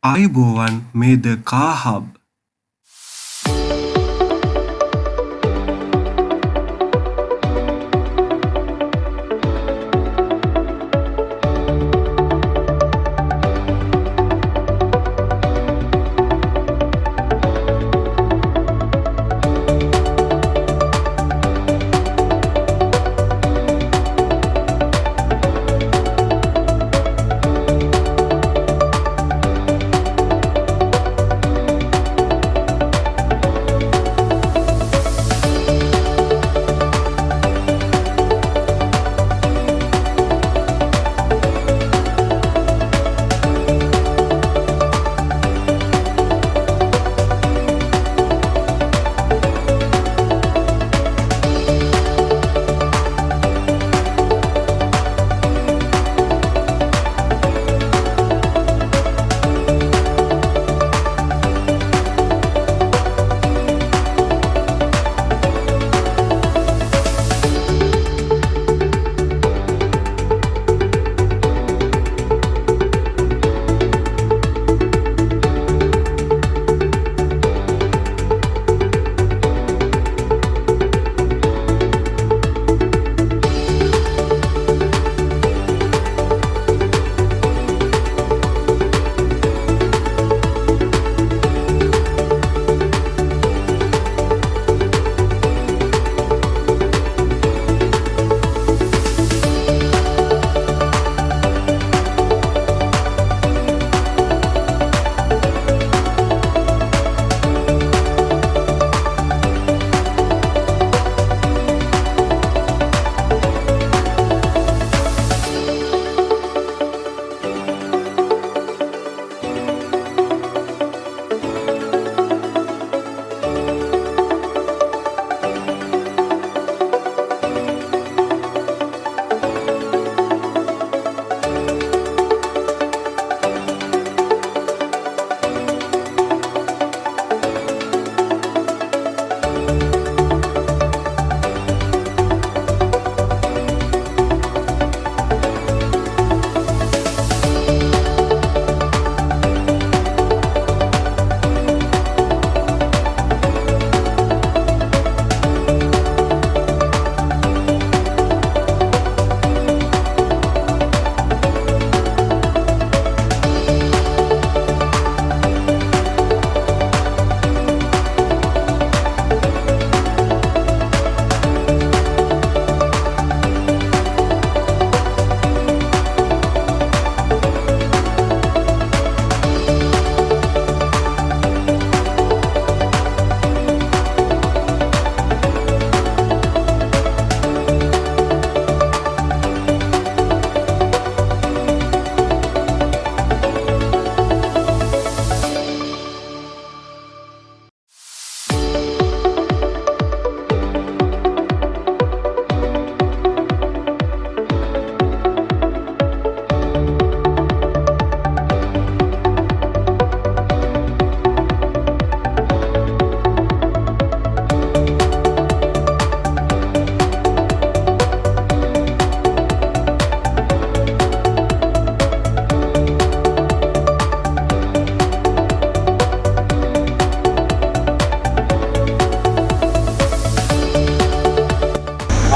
ආයුබෝවන් මේ ද කා හබ්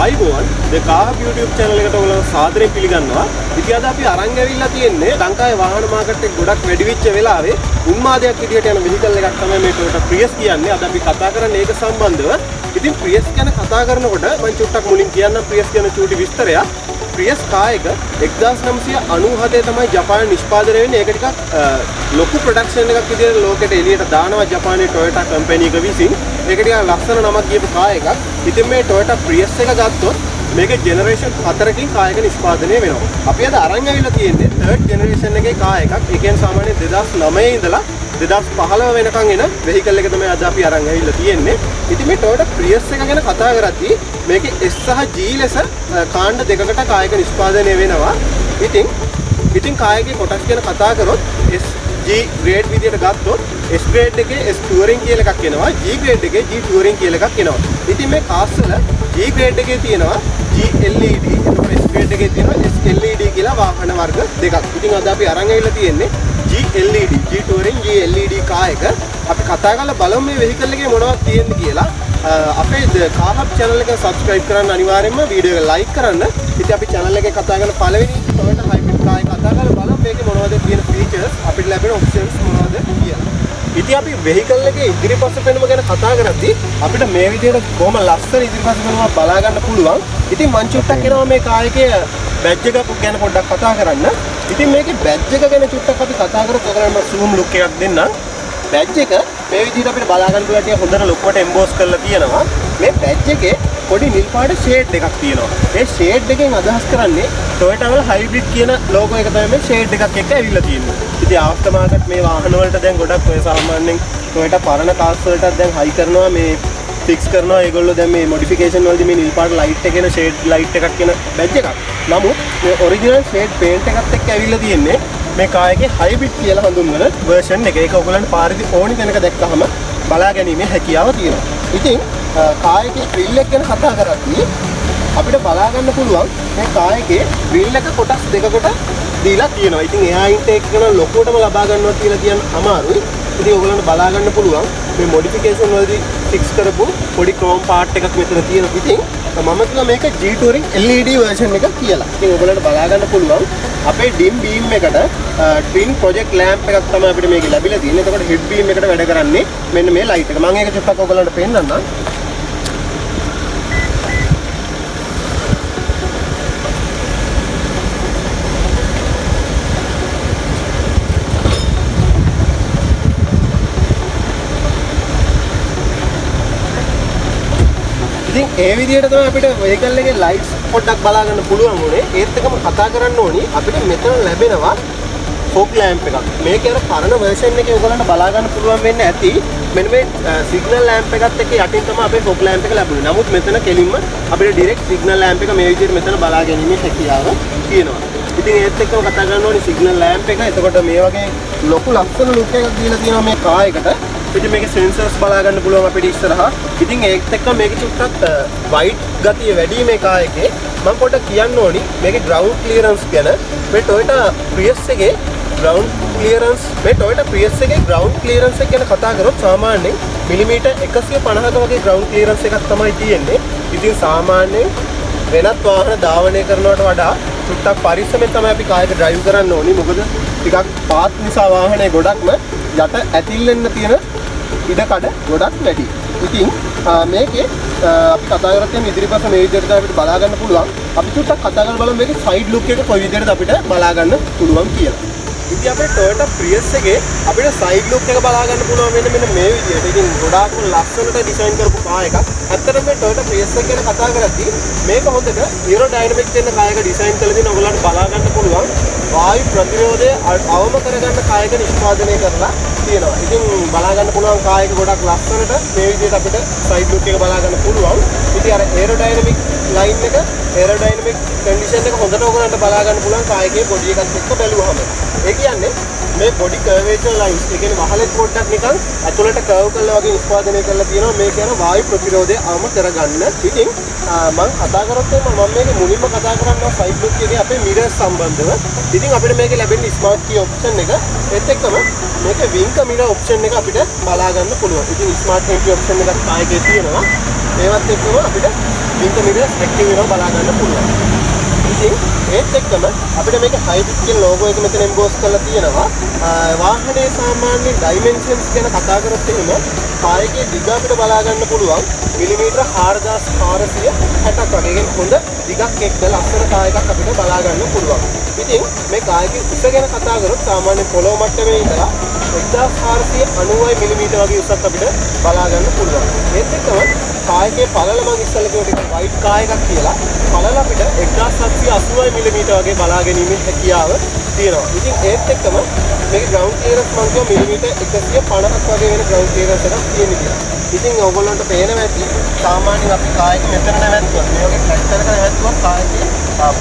ආයුබෝවන් ද කාහබ් YouTube channel එකට ඔයගොල්ලෝ සාදරයෙන් පිළිගන්නවා. ඉතින් අද අපි අරන් ඇවිල්ලා තියෙන්නේ ලංකාවේ වාහන මාකට් එක ගොඩක් වැඩි වෙච්ච වෙලාවේ උන්මාදයක් විදියට යන වෙහිකල් එකක් තමයි මේ Toyota Prius කියන්නේ. අද අපි කතා කරන්නේ ඒක සම්බන්ධව. ඉතින් Prius ගැන කතා කරනකොට මම චුට්ටක් මුලින් කියන්නම් Prius ගැන චූටි විස්තරයක්. Prius කාර් එක 1997 තමයි ජපානයේ නිෂ්පාදනය වෙන්නේ. ඒක ටිකක් ලොකු ප්‍රොඩක්ෂන් එකක් විදියට ලෝකෙට එළියට දානවා ජපානයේ Toyota කම්පැනි එක විසින්. ඒක ටිකක් ලස්සන නමක් කියපු කාර් එකක්. ඉතින් මේ Toyota Prius එක ගත්තොත් මේක ජෙනරේෂන් 4කින් කාර් එක නිෂ්පාදනය වෙනවා. අපි අද අරන් ඇවිල්ලා තියෙන්නේ 3rd ජෙනරේෂන් එකේ කාර් එකක්. ඒ කියන්නේ සාමාන්‍යයෙන් 2009 ඉඳලා 2015 වෙනකන් එන වෙහිකල් එක තමයි අද අපි අරන් ඇවිල්ලා තියෙන්නේ. ඉතින් මේ Toyota Prius එක ගැන කතා කරද්දී මේකේ S සහ G ලෙස කාණ්ඩ දෙකකට කාර් එක නිෂ්පාදනය වෙනවා. ඉතින් කාර් එකේ කොටස් ගැන කතා කරොත් S G grade විදියට ගත්තොත් S grade එකේ S touring කියලා එකක් එනවා. G grade එකේ G touring කියලා එකක් එනවා. ඉතින් මේ කාර්ස් වල G grade එකේ තියෙනවා G LED. එතකොට S grade එකේ තියෙනවා S LED කියලා වාහන වර්ග දෙකක්. ඉතින් අද අපි අරන් ඇවිල්ලා තියෙන්නේ G LED G Touring G LED car එක අපි කතා කරලා බලමු මේ vehicle එකේ මොනවද තියෙන්නේ කියලා. අපේ car hub channel එක subscribe කරන්න අනිවාර්යයෙන්ම වීඩියෝ එක like කරන්න. ඉතින් අපි channel එකේ කතා කරන පළවෙනි Toyota hybrid car එක කතා කරලා බලමු මේකේ මොනවද තියෙන features අපිට ලැබෙන options මොනවද කියලා. ඉතින් අපි vehicle එකේ ඉදිරිපස පෙනුම ගැන කතා කරද්දී අපිට මේ විදිහට කොහොම ලස්සන ඉදිරිපස පෙනුම බලා ගන්න පුළුවන්. ඉතින් මං චුට්ටක් එනවා මේ car එකේ badge එක ගැන පොඩ්ඩක් කතා කරන්න. ඉතින් මේකේ badge එක ගැන චුට්ටක් අපි කතා කරොත් ඔයගොල්ලන්ට zoom look එකක් දෙන්නම්. badge එක මේ විදිහට අපිට බලා ගන්න පුළුවන් ටික හොඳට ලොකුවට emboss කරලා තියෙනවා. මේ badge එකේ පොඩි නිල් පාට shade එකක් තියෙනවා. මේ shade එකෙන් අදහස් කරන්නේ Toyota වල hybrid කියන logo එක තමයි මේ shade එකක් එක්ක ඇවිල්ලා තියෙන්නේ. ඉතින් after market මේ වාහන වලට දැන් ගොඩක් ඔය සාමාන්‍යයෙන් Toyota පරණ cars වලටත් දැන් high කරනවා මේ fix කරනවා ඒගොල්ලෝ දැන් මේ modification වලදී මේ නිල් පාට light එක කියන shade light එකක් කියන badge එකක්. නමුත් මේ original shade paint එකත් එක්ක ඇවිල්ලා තියෙන්නේ මේ car එකේ hybrid කියලා හඳුන්වන version එක. ඒක ඔයගොල්ලන්ට පාරේදී ඕනි තැනක දැක්කහම බලා ගැනීමේ හැකියාව තියෙනවා. ඉතින් car එකේ grill එක ගැන කතා කරද්දී අපිට බලා ගන්න පුළුවන් මේ car එකේ grill එක කොටස් දෙකකට දීලා තියෙනවා. ඉතින් එයා intake කරන ලොකුවටම ලබා ගන්නවා කියලා කියන්න අමාරුයි. ඉතින් ඔයගොල්ලන්ට බලා ගන්න පුළුවන් මේ modification වලදී fix කරපු පොඩි chrome part එකක් මෙතන තියෙනවා. ඉතින් මම කිව්වා මේක G Touring LED version එක කියලා. ඉතින් ඔයගොල්ලන්ට බලා ගන්න පුළුවන් අපේ dim beam එකට twin project lamp එකක් තමයි අපිට මේකේ ලැබිලා තියෙන්නේ. එතකොට head beam එකට වැඩ කරන්නේ මෙන්න මේ light එක. මම ඒක චුට්ටක් ඔයගොල්ලන්ට පෙන්නන්නම්. ඉතින් ඒ විදිහට තමයි අපිට vehicle එකේ lights පොඩ්ඩක් බලා ගන්න පුළුවන් උනේ. ඒත් එකම කතා කරන්න ඕනි අපිට මෙතන ලැබෙනවා fog lamp එකක්. මේකේ අර පරණ version එකේ ඔයගොල්ලන්ට බලා ගන්න පුළුවන් වෙන්න ඇති. මෙන්න මේ signal lamp එකත් එක්ක යටින් තමයි අපේ fog lamp එක ලැබුණේ. නමුත් මෙතන කෙලින්ම අපිට direct signal lamp එක මේ විදිහට මෙතන බලා ගැනීමේ හැකියාව තියෙනවා. ඉතින් ඒත් එක්කම කතා කරන්න ඕනි signal lamp එක. එතකොට මේ වගේ ලොකු ලස්සන look එකක් දීලා තියෙනවා මේ car එකට. ඉතින් මේකේ sensors බලා ගන්න පුළුවන් අපිට ඉස්සරහා. ඉතින් ඒත් එක්ක මේකේ චුට්ටක් white ගතිය වැඩි මේ car එකේ. මම පොඩ්ඩක් කියන්න ඕනි මේකේ ground clearance ගැන. මේ Toyota Prius එකේ ground clearance එක ගැන කතා කරොත් සාමාන්‍යයෙන් මිලිමීටර් 150ක වගේ ground clearance එකක් තමයි තියෙන්නේ. ඉතින් සාමාන්‍යයෙන් වෙනත් වාහන ධාවනය කරනවට වඩා චුට්ටක් පරිස්සමෙන් තමයි අපි car එක drive කරන්න ඕනි. මොකද ටිකක් පාත් නිසා වාහනේ ගොඩක්ම යට ඇතිල්ලෙන්න තියෙන ඉඩකඩ ගොඩක් වැඩි. ඉතින් මේකේ අපි කතා කරත් යන ඉදිරිපස මේ විදිහට අපිට බලා ගන්න පුළුවන්. අපි චුට්ටක් කතා කරලා බලමු මේකේ side look එක කොයි විදිහටද අපිට බලා ගන්න පුළුවන් කියලා. ඉතින් අපේ Toyota Prius එකේ අපිට side look එක බලා ගන්න පුළුවන් වෙන මෙන්න මේ විදිහට. ඉතින් ගොඩාක්ම ලස්සනට ඩිසයින් කරපු car එකක්. ඇත්තටම මේ Toyota Prius එක ගැන කතා කරද්දී මේක හොඳට aerodynamic වෙන car එක ඩිසයින් කරලා දින ඔයගොල්ලන්ට බලා ගන්න පුළුවන්. වායු ප්‍රතිරෝධය අවම කරගන්න car එක නිෂ්පාදනය කරලා තියෙනවා. ඉතින් බලා ගන්න පුළුවන් car එක ගොඩක් ලස්සනට මේ විදිහට අපිට side look එක බලා ගන්න පුළුවන්. ඉතින් අර aerodynamic line එක aerodynamic condition එක හොඳට ඔයගොල්ලන්ට බලා ගන්න පුළුවන් car එකේ body එකත් එක්ක බැලුවහම. ඒ කියන්නේ මේ body curvature lines ඒ කියන්නේ වහලෙත් පොඩ්ඩක් නිකන් ඇතුළට curve කරලා වගේ නිෂ්පාදනය කරලා තියෙනවා. මේ කියන වායු ප්‍රතිරෝධය අවම කරගන්න. ඉතින් මම කතා කරොත් මම මේක මුලින්ම කතා කරනවා side look එකේ අපේ mirrors සම්බන්ධව. ඉතින් අපිට මේකේ ලැබෙන smart key option එක ඒත් එක්කම මේකේ wing mirror option එක අපිට බලා ගන්න පුළුවන්. ඉතින් smart entry option එකක් ආයේ තියෙනවා. ඒවත් එක්කම අපිට wing mirrors active වෙනවා බලා ගන්න පුළුවන්. ඉතින් ඒත් එක්කම අපිට මේක hybrid කියන logo එක මෙතන emboss කරලා තියෙනවා. වාහනේ සාමාන්‍ය dimensions ගැන කතා කරොත් එහෙම car එකේ දිග අපිට බලා ගන්න පුළුවන් මිලිමීටර 4460ක් වගේ. හොඳ දිගක් එක්ක ලස්සන car එකක් අපිට බලා ගන්න පුළුවන්. ඉතින් මේ car එකේ උස ගැන කතා කරොත් සාමාන්‍ය පොළොව මට්ටමේ ඉඳලා 1490 මිලිමීටර වගේ උසක් අපිට බලා ගන්න පුළුවන්. ඒත් එක්කම car එකේ පළල මම ඉස්සෙල්ලා කිව්වා ටිකක් white car එකක් කියලා. පළල අපිට 1780 මිලිමීටර වගේ බලා ගැනීමේ හැකියාව තියෙනවා. ඉතින් ඒත් එක්කම මේකේ ground clearance මම කිව්වා මිලිමීටර් 150ක් වගේ වෙන ground clearance එකක් තියෙන කියලා. ඉතින් ඔයගොල්ලන්ට පේනවා ඇති සාමාන්‍යයෙන් අපි car එක මෙතන නැවැත්තුවා. මේ වගේ flat එකක නැවැත්තුවා car එකේ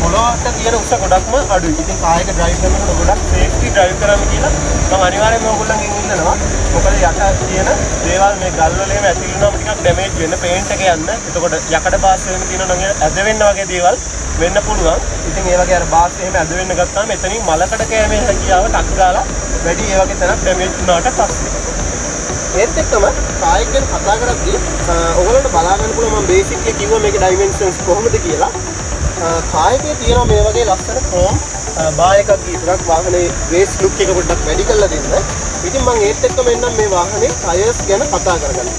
පොළොවට තියෙන උස ගොඩක්ම අඩුයි. ඉතින් car එක drive කරනකොට ගොඩක් safety drive කරන්න කියලා මම අනිවාර්යයෙන්ම ඔයගොල්ලන්ගෙන් ඉල්ලනවා. මොකද යට තියෙන දේවල් මේ ගල් වල එහෙම ඇතිලුනම ටිකක් damage වෙන්න paint එක යන්න. එතකොට යකඩ බාස් වෙන තියෙනවා නම් ඇද වෙන්න වගේ දේවල් වෙන්න පුළුවන්. ඉතින් ඒ වගේ අර බාස් එහෙම ඇද වෙන්න ගත්තාම එතනින් මලකඩ කෑමේ හැකියාව ටක් ගාලා වැඩි ඒ වගේ තැනක් ඩැමේජ් වුණාට පස්සේ. ඒත් එක්කම කායක ගැන කතා කරද්දී ඔයගොල්ලන්ට බලා ගන්න පුළුවන් මම බේසික්ලි කිව්වා මේකේ ඩයිමෙන්ෂන්ස් කොහොමද කියලා. කායකේ තියෙනවා මේ වගේ ලස්සන ක්‍රෝම් බා එකක් ගිහින් වාහනේ රේස් ලුක් එක පොඩ්ඩක් වැඩි කරලා දෙන්න. ඉතින් මම ඒත් එක්කම එන්නම් මේ වාහනේ ටයර්ස් ගැන කතා කරගන්න.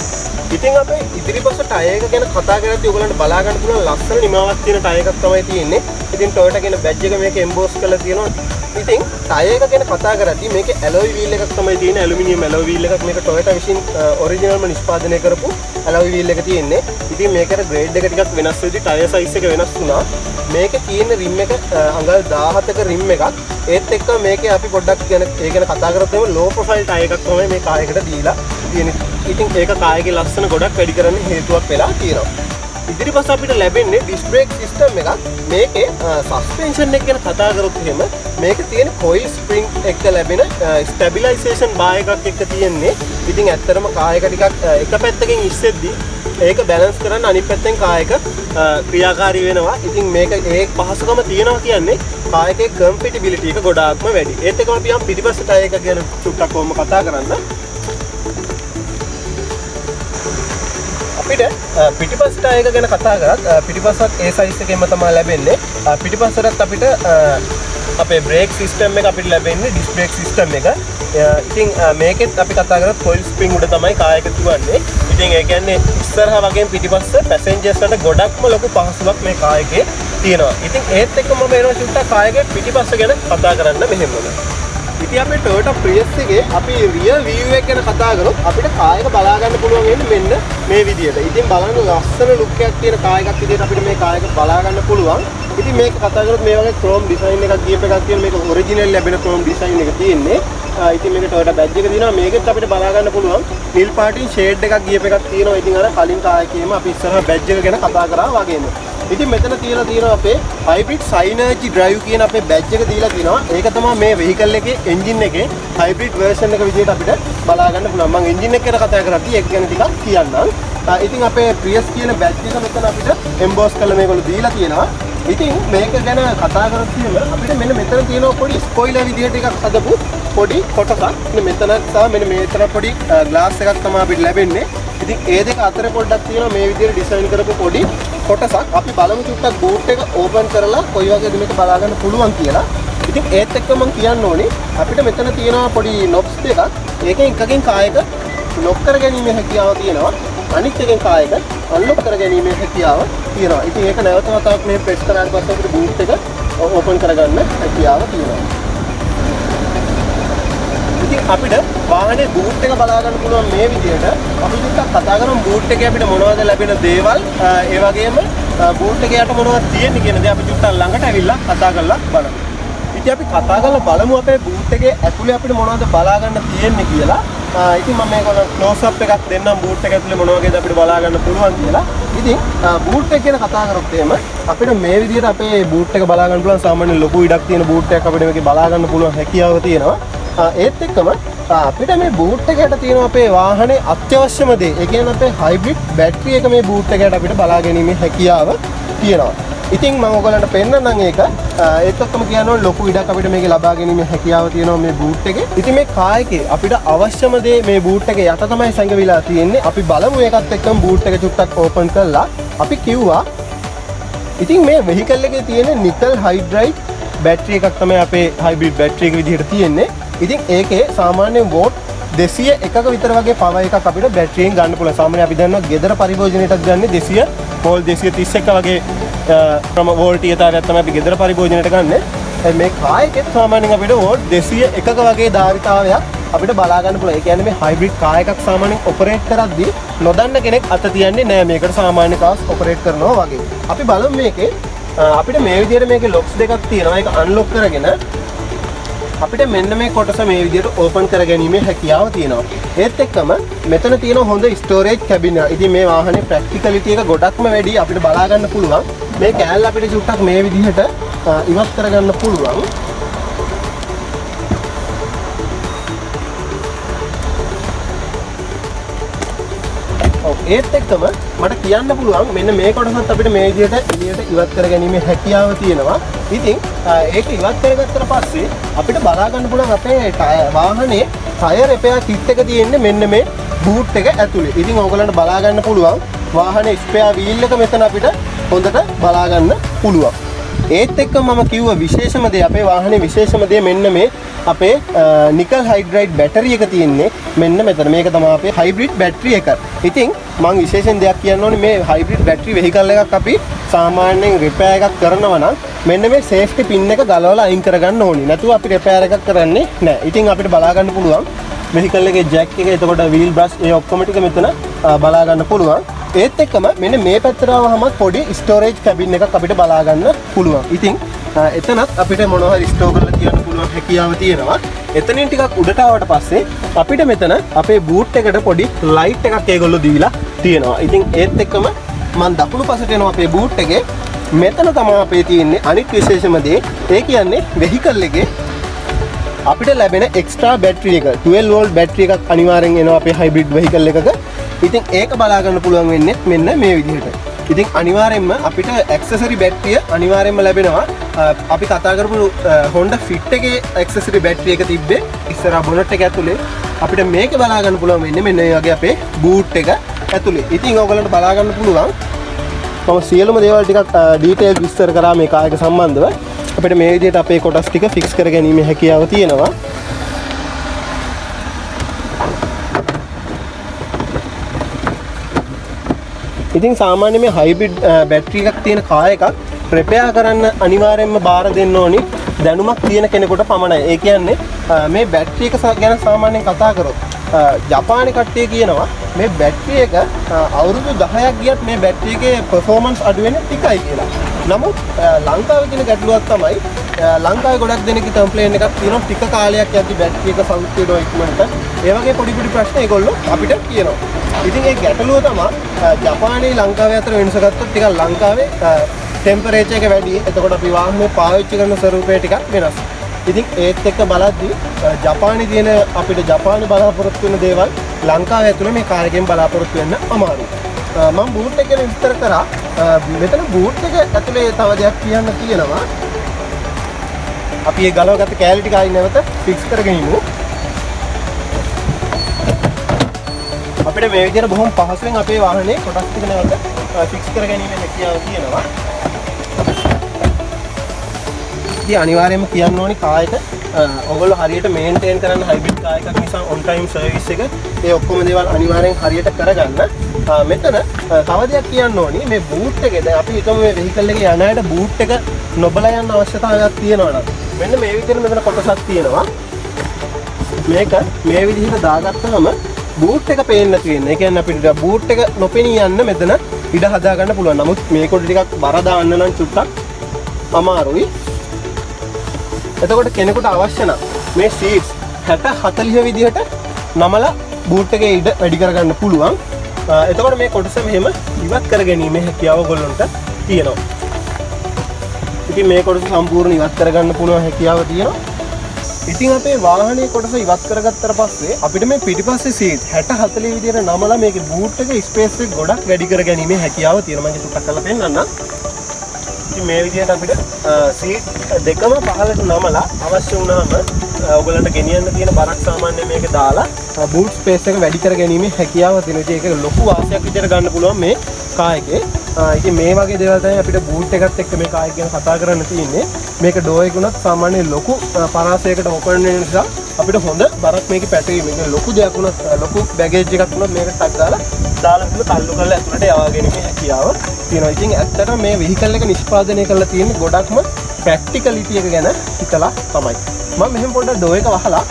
ඉතින් අපේ ඉදිරිපස ටයර් එක ගැන කතා කරද්දී ඔයගොල්ලන්ට බලා ගන්න පුළුවන් ලස්සන නිමාවක් තියෙන ටයර් එකක් තමයි තියෙන්නේ. ඉතින් Toyota කියන බැජ් එක මේක එම්බෝස් කරලා තියෙනවා. ඉතින් ටයර් එක ගැන කතා කරද්දී මේකේ ඇලොයි වීල් එකක් තමයි තියෙන්නේ. ඇලුමිනියම් ඇලොයි වීල් එකක්. මේක Toyota විසින් ඔරිජිනල්ම නිෂ්පාදනය කරපු ඇලොයි වීල් එක තියෙන්නේ. ඉතින් මේකට ග්‍රේඩ් එක ටිකක් වෙනස් වෙද්දී ටයර් සයිස් එක වෙනස් වුණා. මේකේ තියෙන රිම් එක අඟල් 17ක රිම් එකක්. ඒත් එක්ක මේකේ අපි පොඩ්ඩක් ඒ ගැන කතා කරත් එම ලෝ ප්‍රොෆයිල් ටයර් එකක් තමයි මේ කායකට දීලා තියෙන්නේ. ඉතින් ඒක කායගේ ලස්සන ගොඩක් වැඩි කරන්න හේතුවක් වෙලා තියෙනවා. ඉදිරිපස අපිට ලැබෙන්නේ ඩිස්ක් බ්‍රේක් සිස්ටම් එකක්. මේකේ සස්පෙන්ෂන් එක ගැන කතා කරොත් එහෙම මේක තියෙන කොයිල් ස්ප්‍රින්ග් එක ලැබෙන ස්ටැබිලයිසේෂන් බා එකක් එක්ක තියෙන්නේ. ඉතින් ඇත්තටම කායක ටිකක් එක පැත්තකින් ඉස්සෙද්දී ඒක බැලන්ස් කරන්න අනිත් පැත්තෙන් කායක ක්‍රියාකාරී වෙනවා. ඉතින් මේක ඒ පහසුකම තියෙනවා කියන්නේ කායකේ කම්පැටිබිලිටි එක ගොඩාක්ම වැඩි. ඒත් එක්කම අපි යම් පිටිපස්ස ටයර් එක ගැන චුට්ටක් කොහොම කතා කරන්න. අපිට පිටිපස්ස ටයර් එක ගැන කතා කරත් පිටිපස්සත් ඒ සයිස් එකෙන්ම තමයි ලැබෙන්නේ. පිටිපස්සට අපිට අපේ බ්‍රේක් සිස්ටම් එක අපිට ලැබෙන්නේ ඩිස්ක් බ්‍රේක් සිස්ටම් එක. ඉතින් මේකෙත් අපි කතා කරත් කොයිල් ස්ප්‍රින්ග් උඩ තමයි කායක තියන්නේ. ඉතින් ඒ කියන්නේ ඉස්සරහා වගේම පිටිපස්ස පැසෙන්ජර්ස්ලට ගොඩක්ම ලොකු පහසුවක් මේ කායකේ තියෙනවා. ඉතින් ඒත් එක්කම මම එනවා චුට්ටක් කායකේ පිටිපස්ස ගැන කතා කරන්න මෙහෙමම. ඉතින් අපේ Toyota Prius එකේ අපි rear view එක ගැන කතා කරොත් අපිට කායක බලා ගන්න පුළුවන් වෙන්නේ මෙන්න මේ විදියට. ඉතින් බලන්න ලස්සන ලුක් එකක් තියෙන කායකක් විදියට අපිට මේ කායක බලා ගන්න පුළුවන්. ඉතින් මේක කතා කරොත් මේ වගේ chrome design එකක් ගියප එකක් තියෙන මේක original ලැබෙන chrome design එක තියෙන්නේ. ඉතින් මේක Toyota badge එක දිනවා. මේකෙත් අපිට බලා ගන්න පුළුවන් නිල් පාටින් shade එකක් ගියප එකක් තියෙනවා. ඉතින් අර කලින් කායකේම අපි ඉස්සරහ badge එක ගැන කතා කරා වගේම. ඉතින් මෙතන තියෙනවා අපේ hybrid synergy drive කියන අපේ badge එක දීලා තිනවා. ඒක තමයි මේ vehicle එකේ engine එකේ hybrid version එක විදිහට අපිට බලා ගන්න පුළුවන්. මම engine එක ගැන කතා කරද්දී ඒක ගැන ටිකක් කියන්නම්. ඉතින් අපේ Prius කියන badge එක මෙතන අපිට emboss කරලා මේගොල්ලෝ දීලා තියෙනවා. ඉතින් මේක ගැන කතා කරොත් අපිට මෙන්න මෙතන තියෙනවා පොඩි ස්පොයිලර් විදිහට එකක් හදපු පොඩි කොටසක්. මෙතන සහ මෙන්න මෙතන පොඩි ග්ලාස් එකක් තමයි අපිට ලැබෙන්නේ. ඉතින් ඒ දෙක අතර පොඩ්ඩක් තියෙනවා මේ විදිහට ඩිසයින් කරපු පොඩි කොටසක්. අපි බලමු චුට්ටක් බූට් එක ඕපන් කරලා කොයි වගේද මේක බලා ගන්න පුළුවන් කියලා. ඉතින් ඒත් එක්ක මම කියන්න ඕනේ අපිට මෙතන තියෙනවා පොඩි නොබ්ස් දෙකක්. ඒකෙන් එකකින් කායක ලොක් කර ගැනීමේ හැකියාව තියෙනවා. අනිත් එකෙන් කායක අන්ලොක් කර ගැනීමේ හැකියාව තියෙනවා. ඉතින් ඒක නැවත වතාවක් මේ ප්‍රෙස් කරාට පස්සේ අපිට බූට් එක ඕපන් කරගන්න හැකියාව තියෙනවා. ඉතින් අපිට වාහනේ බූට් එක බලා ගන්න පුළුවන් මේ විදිහට. අපි ටිකක් කතා කරමු බූට් එකේ අපිට මොනවද ලැබෙන දේවල්, ඒ වගේම බූට් එකේ යට මොනවද තියෙන්නේ කියන දේ අපි ටිකක් ළඟට ඇවිල්ලා කතා කරලා බලමු. ඉතින් අපි කතා කරලා බලමු අපේ බූට් එකේ ඇතුලේ අපිට මොනවද බලා ගන්න තියෙන්නේ කියලා. ඉතින් මම මේක ක්ලෝස් අප් එකක් දෙන්නම් බූට් එක ඇතුලේ මොන වගේද අපිට බලා ගන්න පුළුවන් කියලා. ඉතින් බූට් එක ගැන කතා කරොත් එහෙම අපිට මේ විදිහට අපේ බූට් එක බලා ගන්න පුළුවන්. සාමාන්‍ය ලොකු ඉඩක් තියෙන බූට් එකක් අපිට මේකේ බලා ගන්න පුළුවන් හැකියාව තියෙනවා. ඒත් එක්කම අපිට මේ බූට් එකකට තියෙන අපේ වාහනේ අත්‍යවශ්‍යම දේ. ඒ කියන්නේ අපේ හයිබ්‍රිඩ් බැටරි එක මේ බූට් එකකට අපිට බලා ගැනීමේ හැකියාව තියෙනවා. ඉතින් මම ඔයගලන්ට පෙන්නන්නම් ඒක. ඒත් එක්කම කියනවා ලොකු ඉඩක් අපිට මේකේ ලබා ගැනීමේ හැකියාව තියෙනවා මේ බූට් එකේ. ඉතින් මේ කායකේ අපිට අවශ්‍යම දේ මේ බූට් එකේ යට තමයි සැඟවිලා තියෙන්නේ. අපි බලමු ඒකත් එක්කම බූට් එක චුට්ටක් ඕපන් කරලා. අපි කිව්වා ඉතින් මේ වෙහිකල් එකේ තියෙන නිකල් හයිඩ්‍රයිඩ් බැටරි එකක් තමයි අපේ හයිබ්‍රිඩ් බැටරි එක විදිහට තියෙන්නේ. ඉතින් ඒකේ සාමාන්‍යයෙන් වෝට් 201ක විතර වගේ පවර් එකක් අපිට බැටරියෙන් ගන්න පුළුවන්. සාමාන්‍යයෙන් අපි දන්නවා ගෙදර පරිභෝජනයටත් ගන්න 200 වෝල්ට් 231 වගේ වෝල්ටීයතාවයක් තමයි අපි ගෙදර පරිභෝජනයට ගන්න. මේ කායකෙත් සාමාන්‍යයෙන් අපිට වෝල්ට් 201ක වගේ ධාරිතාවයක් අපිට බලා ගන්න පුළුවන්. ඒ කියන්නේ මේ හයිබ්‍රිඩ් කාර් එකක් සාමාන්‍යයෙන් ඔපරේට් කරද්දී නොදන්න කෙනෙක් අත තියන්නේ නැහැ. මේකට සාමාන්‍ය කාර්ස් ඔපරේට් කරනවා වගේ. අපි බලමු මේකේ අපිට මේ විදිහට මේකේ ලොක්ස් දෙකක් තියෙනවා. ඒක අන්ලොක් කරගෙන අපිට මෙන්න මේ කොටස මේ විදිහට ඕපන් කරගැනීමේ හැකියාව තියෙනවා. ඒත් එක්කම මෙතන තියෙන හොඳ ස්ටෝරේජ් කැබින් එක. ඉතින් මේ වාහනේ ප්‍රැක්ටිකලිටි එක ගොඩක්ම වැඩි අපිට බලා ගන්න පුළුවන්. මේ කෑල්ල අපිට චුට්ටක් මේ විදිහට ඉවත් කරගන්න පුළුවන්. ඔව් ඒත් එක්කම මට කියන්න පුළුවන් මෙන්න මේ කොටසත් අපිට මේ විදිහට එළියට ඉවත් කරගැනීමේ හැකියාව තියෙනවා. ඉතින් ඒක ඉවත් කරගත්තට පස්සේ අපිට බලා ගන්න පුළුවන් අපේ වාහනේ ටයර් රිපෙයාර් කිට් එක තියෙන්නේ මෙන්න මේ බූට් එක ඇතුලේ. ඉතින් ඕගොල්ලන්ට බලා ගන්න පුළුවන් වාහනේ ස්පෙයා වීල් එක මෙතන අපිට හොඳට බලා ගන්න පුළුවන්. ඒත් එක්ක මම කිව්ව විශේෂම දේ අපේ වාහනේ විශේෂම දේ මෙන්න මේ අපේ නිකල් හයිඩ්‍රයිඩ් බැටරි එක තියෙන්නේ මෙන්න මෙතන. මේක තමයි අපේ හයිබ්‍රිඩ් බැටරි එක. ඉතින් මම විශේෂයෙන් දෙයක් කියන්න ඕනේ මේ හයිබ්‍රිඩ් බැටරි වෙහිකල් එකක් අපි සාමාන්‍යයෙන් රිපෙයාර් එකක් කරනවා නම් මෙන්න මේ සේෆ්ටි පින් එක ගලවලා අයින් කරගන්න ඕනේ. නැතුව අපි රිපෙයාර් එකක් කරන්නේ නැහැ. ඉතින් අපිට බලා ගන්න පුළුවන් වෙහිකල් එකේ ජැක් එක, එතකොට වීල් බ්‍රෂ් ඒ ඔක්කොම ටික මෙතන බලා ගන්න පුළුවන්. ඒත් එක්කම මෙන්න මේ පැත්තට ආවම පොඩි ස්ටෝරේජ් කැබින් එකක් අපිට බලා ගන්න පුළුවන්. ඉතින් එතනත් අපිට මොනවා හරි ස්ටෝර් කරලා තියන්න පුළුවන් හැකියාව තියෙනවා. එතනින් ටිකක් උඩට ආවට පස්සේ අපිට මෙතන අපේ බූට් එකට පොඩි ලයිට් එකක් ඒගොල්ලෝ දීලා තියෙනවා. ඉතින් ඒත් එක්කම මම දකුණු පසට එනවා අපේ බූට් එකේ. මෙතන තමයි අපේ තියෙන්නේ අනිත් විශේෂම දේ. ඒ කියන්නේ වෙහිකල් එකේ අපිට ලැබෙන එක්ස්ට්‍රා බැටරි එක 12 වෝල්ට් බැටරි එකක් අනිවාර්යෙන් එනවා අපේ හයිබ්‍රිඩ් වෙහිකල් එකක. ඉතින් ඒක බලා ගන්න පුළුවන් වෙන්නේ මෙන්න මේ විදිහට. ඉතින් අනිවාර්යෙන්ම අපිට ඇක්සසරි බැටරිය අනිවාර්යෙන්ම ලැබෙනවා. අපි කතා කරපු Honda Fit එකේ ඇක්සසරි බැටරි එක තිබ්බේ ඉස්සරහා බොනට් එක ඇතුලේ. අපිට මේක බලා ගන්න පුළුවන් වෙන්නේ මෙන්න මේ වගේ අපේ බූට් එක ඇතුලේ. ඉතින් ඕගොල්ලන්ට බලා ගන්න පුළුවන් මම සියලුම දේවල් ටිකක් ඩීටේල් විස්තර කරා මේ කාර් එක සම්බන්ධව. අපිට මේ විදිහට අපේ කොටස් ටික ෆික්ස් කරගැනීමේ හැකියාව තියෙනවා. ඉතින් සාමාන්‍ය මේ හයිබ්‍රිඩ් බැටරි එකක් තියෙන කාර් එකක් රිපෙයාර් කරන්න අනිවාර්යයෙන්ම බාර දෙන්න ඕනි දැනුමක් තියෙන කෙනෙකුට පමණයි. ඒ කියන්නේ මේ බැටරි එක ගැන සාමාන්‍යයෙන් කතා කරොත් ජපානයේ කට්ටිය කියනවා මේ බැටරි එක අවුරුදු 10ක් ගියත් මේ බැටරි එකේ පර්ෆෝමන්ස් අඩු වෙන්නේ ටිකයි කියලා. නමුත් ලංකාවේ තියෙන ගැටලුවක් තමයි ලංකාවේ ගොඩක් දෙනෙක්ගේ කම්ප්ලේන් එකක් තියෙනවා ටික කාලයක් යද්දි බැටරි එක සවුත් වෙනවා ඉක්මනට. ඒ වගේ පොඩි ප්‍රශ්න ඒගොල්ලෝ අපිට කියනවා. ඉතින් ඒ ගැටලුව තමයි ජපානයේ ලංකාවේ අතර වෙනස ගත්තොත් ටිකක් ලංකාවේ ටෙම්පරේචර් එක වැඩි. එතකොට අපි වාහනේ පාවිච්චි කරන ස්වරූපය ටිකක් වෙනස්. ඉතින් ඒත් එක්ක බලද්දී ජපානයේ තියෙන අපිට ජපානයේ බලාපොරොත්තු වෙන දේවල් ලංකාවේ ඇතුළේ මේ කාර් එකෙන් බලාපොරොත්තු වෙන්න අමාරුයි. මම බූට් එක ගැන විස්තර කරා. මෙතන බූට් එක ඇතුලේ තව දෙයක් කියන්න තියෙනවා. අපි මේ ගලවගත්ත කෑලි ටික ආයි නැවත ෆික්ස් කරගෙන ඉමු. අපිට මේ විදිහට බොහොම පහසුවෙන් අපේ වාහනේ කොටස් ටික නැවත ෆික්ස් කරගැනීමේ හැකියාව තියෙනවා. ඉතින් අනිවාර්යයෙන්ම කියන්න ඕනි කාර් එක ඔයගොල්ලෝ හරියට මේන්ටේන් කරන්න හයිබ්‍රිඩ් කාර් එකක් නිසා ඔන් ටයිම් සර්විස් එක ඒ ඔක්කොම දේවල් අනිවාර්යෙන් හරියට කරගන්න. මෙතන තව දෙයක් කියන්න ඕනි මේ බූට් එකේ දැන් අපි හිතමු මේ වෙහිකල් එකේ යන අයට බූට් එක නොබලා යන්න අවශ්‍යතාවයක් තියෙනවා නම් මෙන්න මේ විදිහට මෙතන කොටසක් තියෙනවා. මේක මේ විදිහට දාගත්තාම බූට් එක පේන්න නැති වෙන්නේ. ඒ කියන්නේ අපිට බූට් එක නොපෙනී යන්න මෙතන ඉඩ හදා ගන්න පුළුවන්. නමුත් මේ කොට ටිකක් බර දාන්න නම් චුට්ටක් අමාරුයි. එතකොට කෙනෙකුට අවශ්‍ය නම් මේ සීට්ස් 60 40 විදිහට නමලා බූට් එකේ ඉඩ වැඩි කරගන්න පුළුවන්. එතකොට මේ කොටස මෙහෙම ඉවත් කරගැනීමේ හැකියාව ඔයගොල්ලන්ට තියෙනවා. ඉතින් මේ කොටස සම්පූර්ණ ඉවත් කරගන්න පුළුවන් හැකියාව තියෙනවා. ඉතින් අපේ වාහනේ කොටස ඉවත් කරගත්තට පස්සේ අපිට මේ පිටිපස්සේ සීට් 60 40 විදිහට නමලා මේකේ බූට් එකේ ස්පේස් එක ගොඩක් වැඩි කරගැනීමේ හැකියාව තියෙනවා. මම ටිකක් කරලා පෙන්නන්නම්. ඉතින් මේ විදිහට අපිට සීට් දෙකම පහළට නමලා අවශ්‍ය වුණාම ඔයගොල්ලන්ට ගෙනියන්න තියෙන බරක් සාමාන්‍යයෙන් මේක දාලා බූට් ස්පේස් එක වැඩි කරගැනීමේ හැකියාව තියෙනවා. ඒක ලොකු වාසියක් විදිහට ගන්න පුළුවන් මේ කාර් එකේ. ඉතින් මේ වගේ දේවල් තමයි අපිට බූට් එකත් එක්ක මේ කාර් එක ගැන කතා කරන්න තියෙන්නේ. මේක ඩෝ එක උනත් සාමාන්‍යයෙන් ලොකු පරාසයකට ඕපන් වෙන නිසා අපිට හොඳ බරක් මේකේ පැටවීම. මේක ලොකු දෙයක් උනත් ලොකු බැගේජ් එකක් උනත් මේක ටක් දාලා තුන තල්ලු කරලා ඇතුළට යවා ගැනීමේ හැකියාව තියෙනවා. ඉතින් ඇත්තටම මේ වෙහිකල් එක නිෂ්පාදනය කරලා තියෙන්නේ ගොඩක්ම ප්‍රැක්ටිකලිටි එක ගැන හිතලා තමයි. මම මෙහෙම පොඩ්ඩක් ඩෝ එක වහලා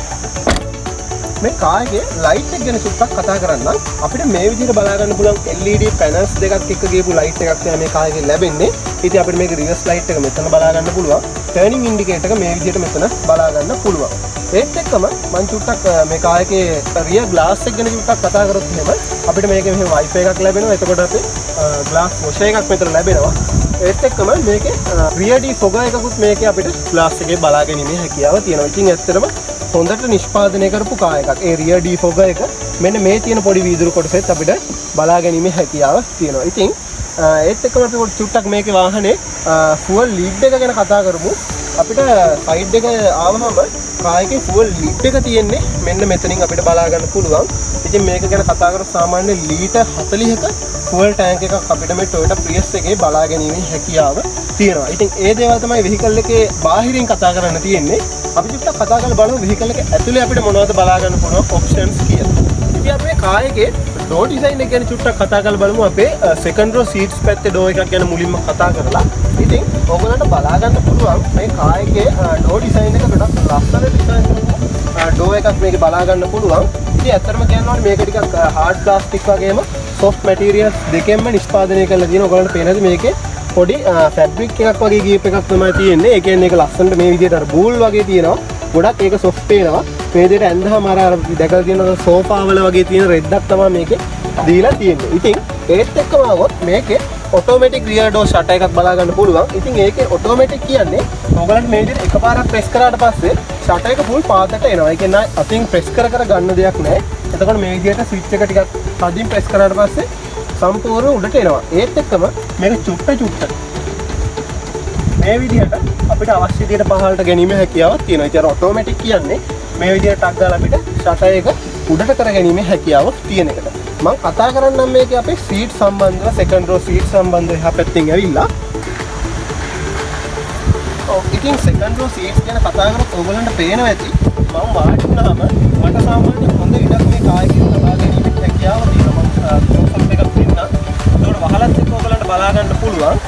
මේ කාර් එකේ ලයිට් එක ගැන සුට්ටක් කතා කරන්න. අපිට මේ විදිහට බලා ගන්න පුළුවන් LED පැනල්ස් දෙකක් එක්ක ගියපු ලයිට් එකක් තමයි මේ කාර් එකේ ලැබෙන්නේ. ඉතින් අපිට මේක රිවර්ස් ලයිට් එක මෙතන බලා ගන්න පුළුවන්. ටර්නින් ඉන්ඩිකේටර් එක මේ විදිහට මෙතන බලා ගන්න පුළුවන්. ඒත් එක්කම මම චුට්ටක් මේ කාර් එකේ රියර් ග්ලාස් එක ගැන චුට්ටක් කතා කරොත් එහෙම අපිට මේකේ මෙහෙම වයිපර් එකක් ලැබෙනවා. එතකොට අපේ ග්ලාස් වොෂර් එකක් මෙතන ලැබෙනවා. ඒත් එක්කම මේකේ රියර් ඩිෆොගර් එකකුත් මේකේ අපිට ග්ලාස් එකේ බලා ගැනීමේ හැකියාව තියෙනවා. ඉතින් ඇත්තටම හොඳට නිෂ්පාදනය කරපු කාර් එකක්. ඒ rear defogger එක මෙන්න මේ තියෙන පොඩි වීදුරු කොටසෙත් අපිට බලා ගැනීමේ හැකියාව තියෙනවා. ඉතින් ඒත් එක්කම අපි චුට්ටක් මේකේ වාහනේ fuel lid එක ගැන කතා කරමු. අපිට සයිඩ් එක ආවම කාර් එකේ fuel lid එක තියෙන්නේ මෙන්න මෙතනින් අපිට බලා ගන්න පුළුවන්. ඉතින් මේක ගැන කතා කරලා සාමාන්‍ය ලීටර් 40ක fuel tank එකක් අපිට මේ Toyota Prius එකේ බලා ගැනීමේ හැකියාව තියෙනවා. ඉතින් ඒ දේවල් තමයි vehicle එකේ බාහිරින් කතා කරන්න තියෙන්නේ. අපි චුට්ටක් කතා කරලා බලමු vehicle එක ඇතුලේ අපිට මොනවද බලා ගන්න පුළුවන් options කියලා. ඉතින් අපේ කාර් එකේ door design එක ගැන චුට්ටක් කතා කරලා බලමු. අපේ second row seats පැත්තේ door එකක් ගැන මුලින්ම කතා කරලා. ඉතින් ඔයගොල්ලන්ට බලා ගන්න පුළුවන් මේ කාර් එකේ door design එක ගොඩක් ලස්සන design එකක්. door එකක් මේකේ බලා ගන්න පුළුවන්. ඉතින් ඇත්තටම කියනවා මේක ටිකක් hard plastic වගේම soft materials දෙකෙන්ම නිෂ්පාදනය කරලා තියෙනවා. ඔයගොල්ලන්ට පේනද මේකේ පොඩි fabric එකක් වගේ ගීප් එකක් තමයි තියෙන්නේ. ඒ කියන්නේ ඒක ලස්සනට මේ විදිහට අර බූල් වගේ තියෙනවා. ගොඩක් ඒක soft පේනවා. මේ විදිහට ඇඳහම අර දැකලා තියෙන සෝෆා වල වගේ තියෙන රෙද්දක් තමයි මේකේ දීලා තියෙන්නේ. ඉතින් ඒත් එක්කම આવොත් මේකේ automatic rear door shutter එකක් බලා ගන්න පුළුවන්. ඉතින් ඒකේ automatic කියන්නේ ඔයගලන්ට මේ විදිහට එකපාරක් press කරාට පස්සේ shutter එක full path එකට එනවා. ඒ කියන්නේ අතින් press කර ගන්න දෙයක් නැහැ. එතකොට මේ විදිහට switch එක ටිකක් තදින් press කරාට පස්සේ සම්පූර්ණ උඩට එනවා. ඒත් එක්කම මේක චුට්ට මේ විදිහට අපිට අවශ්‍ය විදිහට පහළට ගැනීම හැකියාවක් තියෙනවා. ඉතින් ඔටෝමැටික් කියන්නේ මේ විදිහට ටක් ගාලා අපිට ෂටර් එක උඩට කර ගැනීම හැකියාවක් තියෙන එකට. මම කතා කරන්නම් මේකේ අපේ සීට් සම්බන්ධව second row seat සම්බන්ධව එහා පැත්තෙන් ඇවිල්ලා. ඉතින් second row seats ගැන කතා කරලා ඔයගොල්ලන්ට පේනවා ඇති. මම වාඩි වුණාම මට සාමාන්‍ය හොඳ ඉඩක් මේ කාර් එකේ ලබා ගැනීම හැකියාව තියෙනවා. මම ක්ලෝස් එකක් දෙන්න. ඒකට වහලත් එක්ක ඔයගොල්ලන්ට බලා ගන්න පුළුවන්.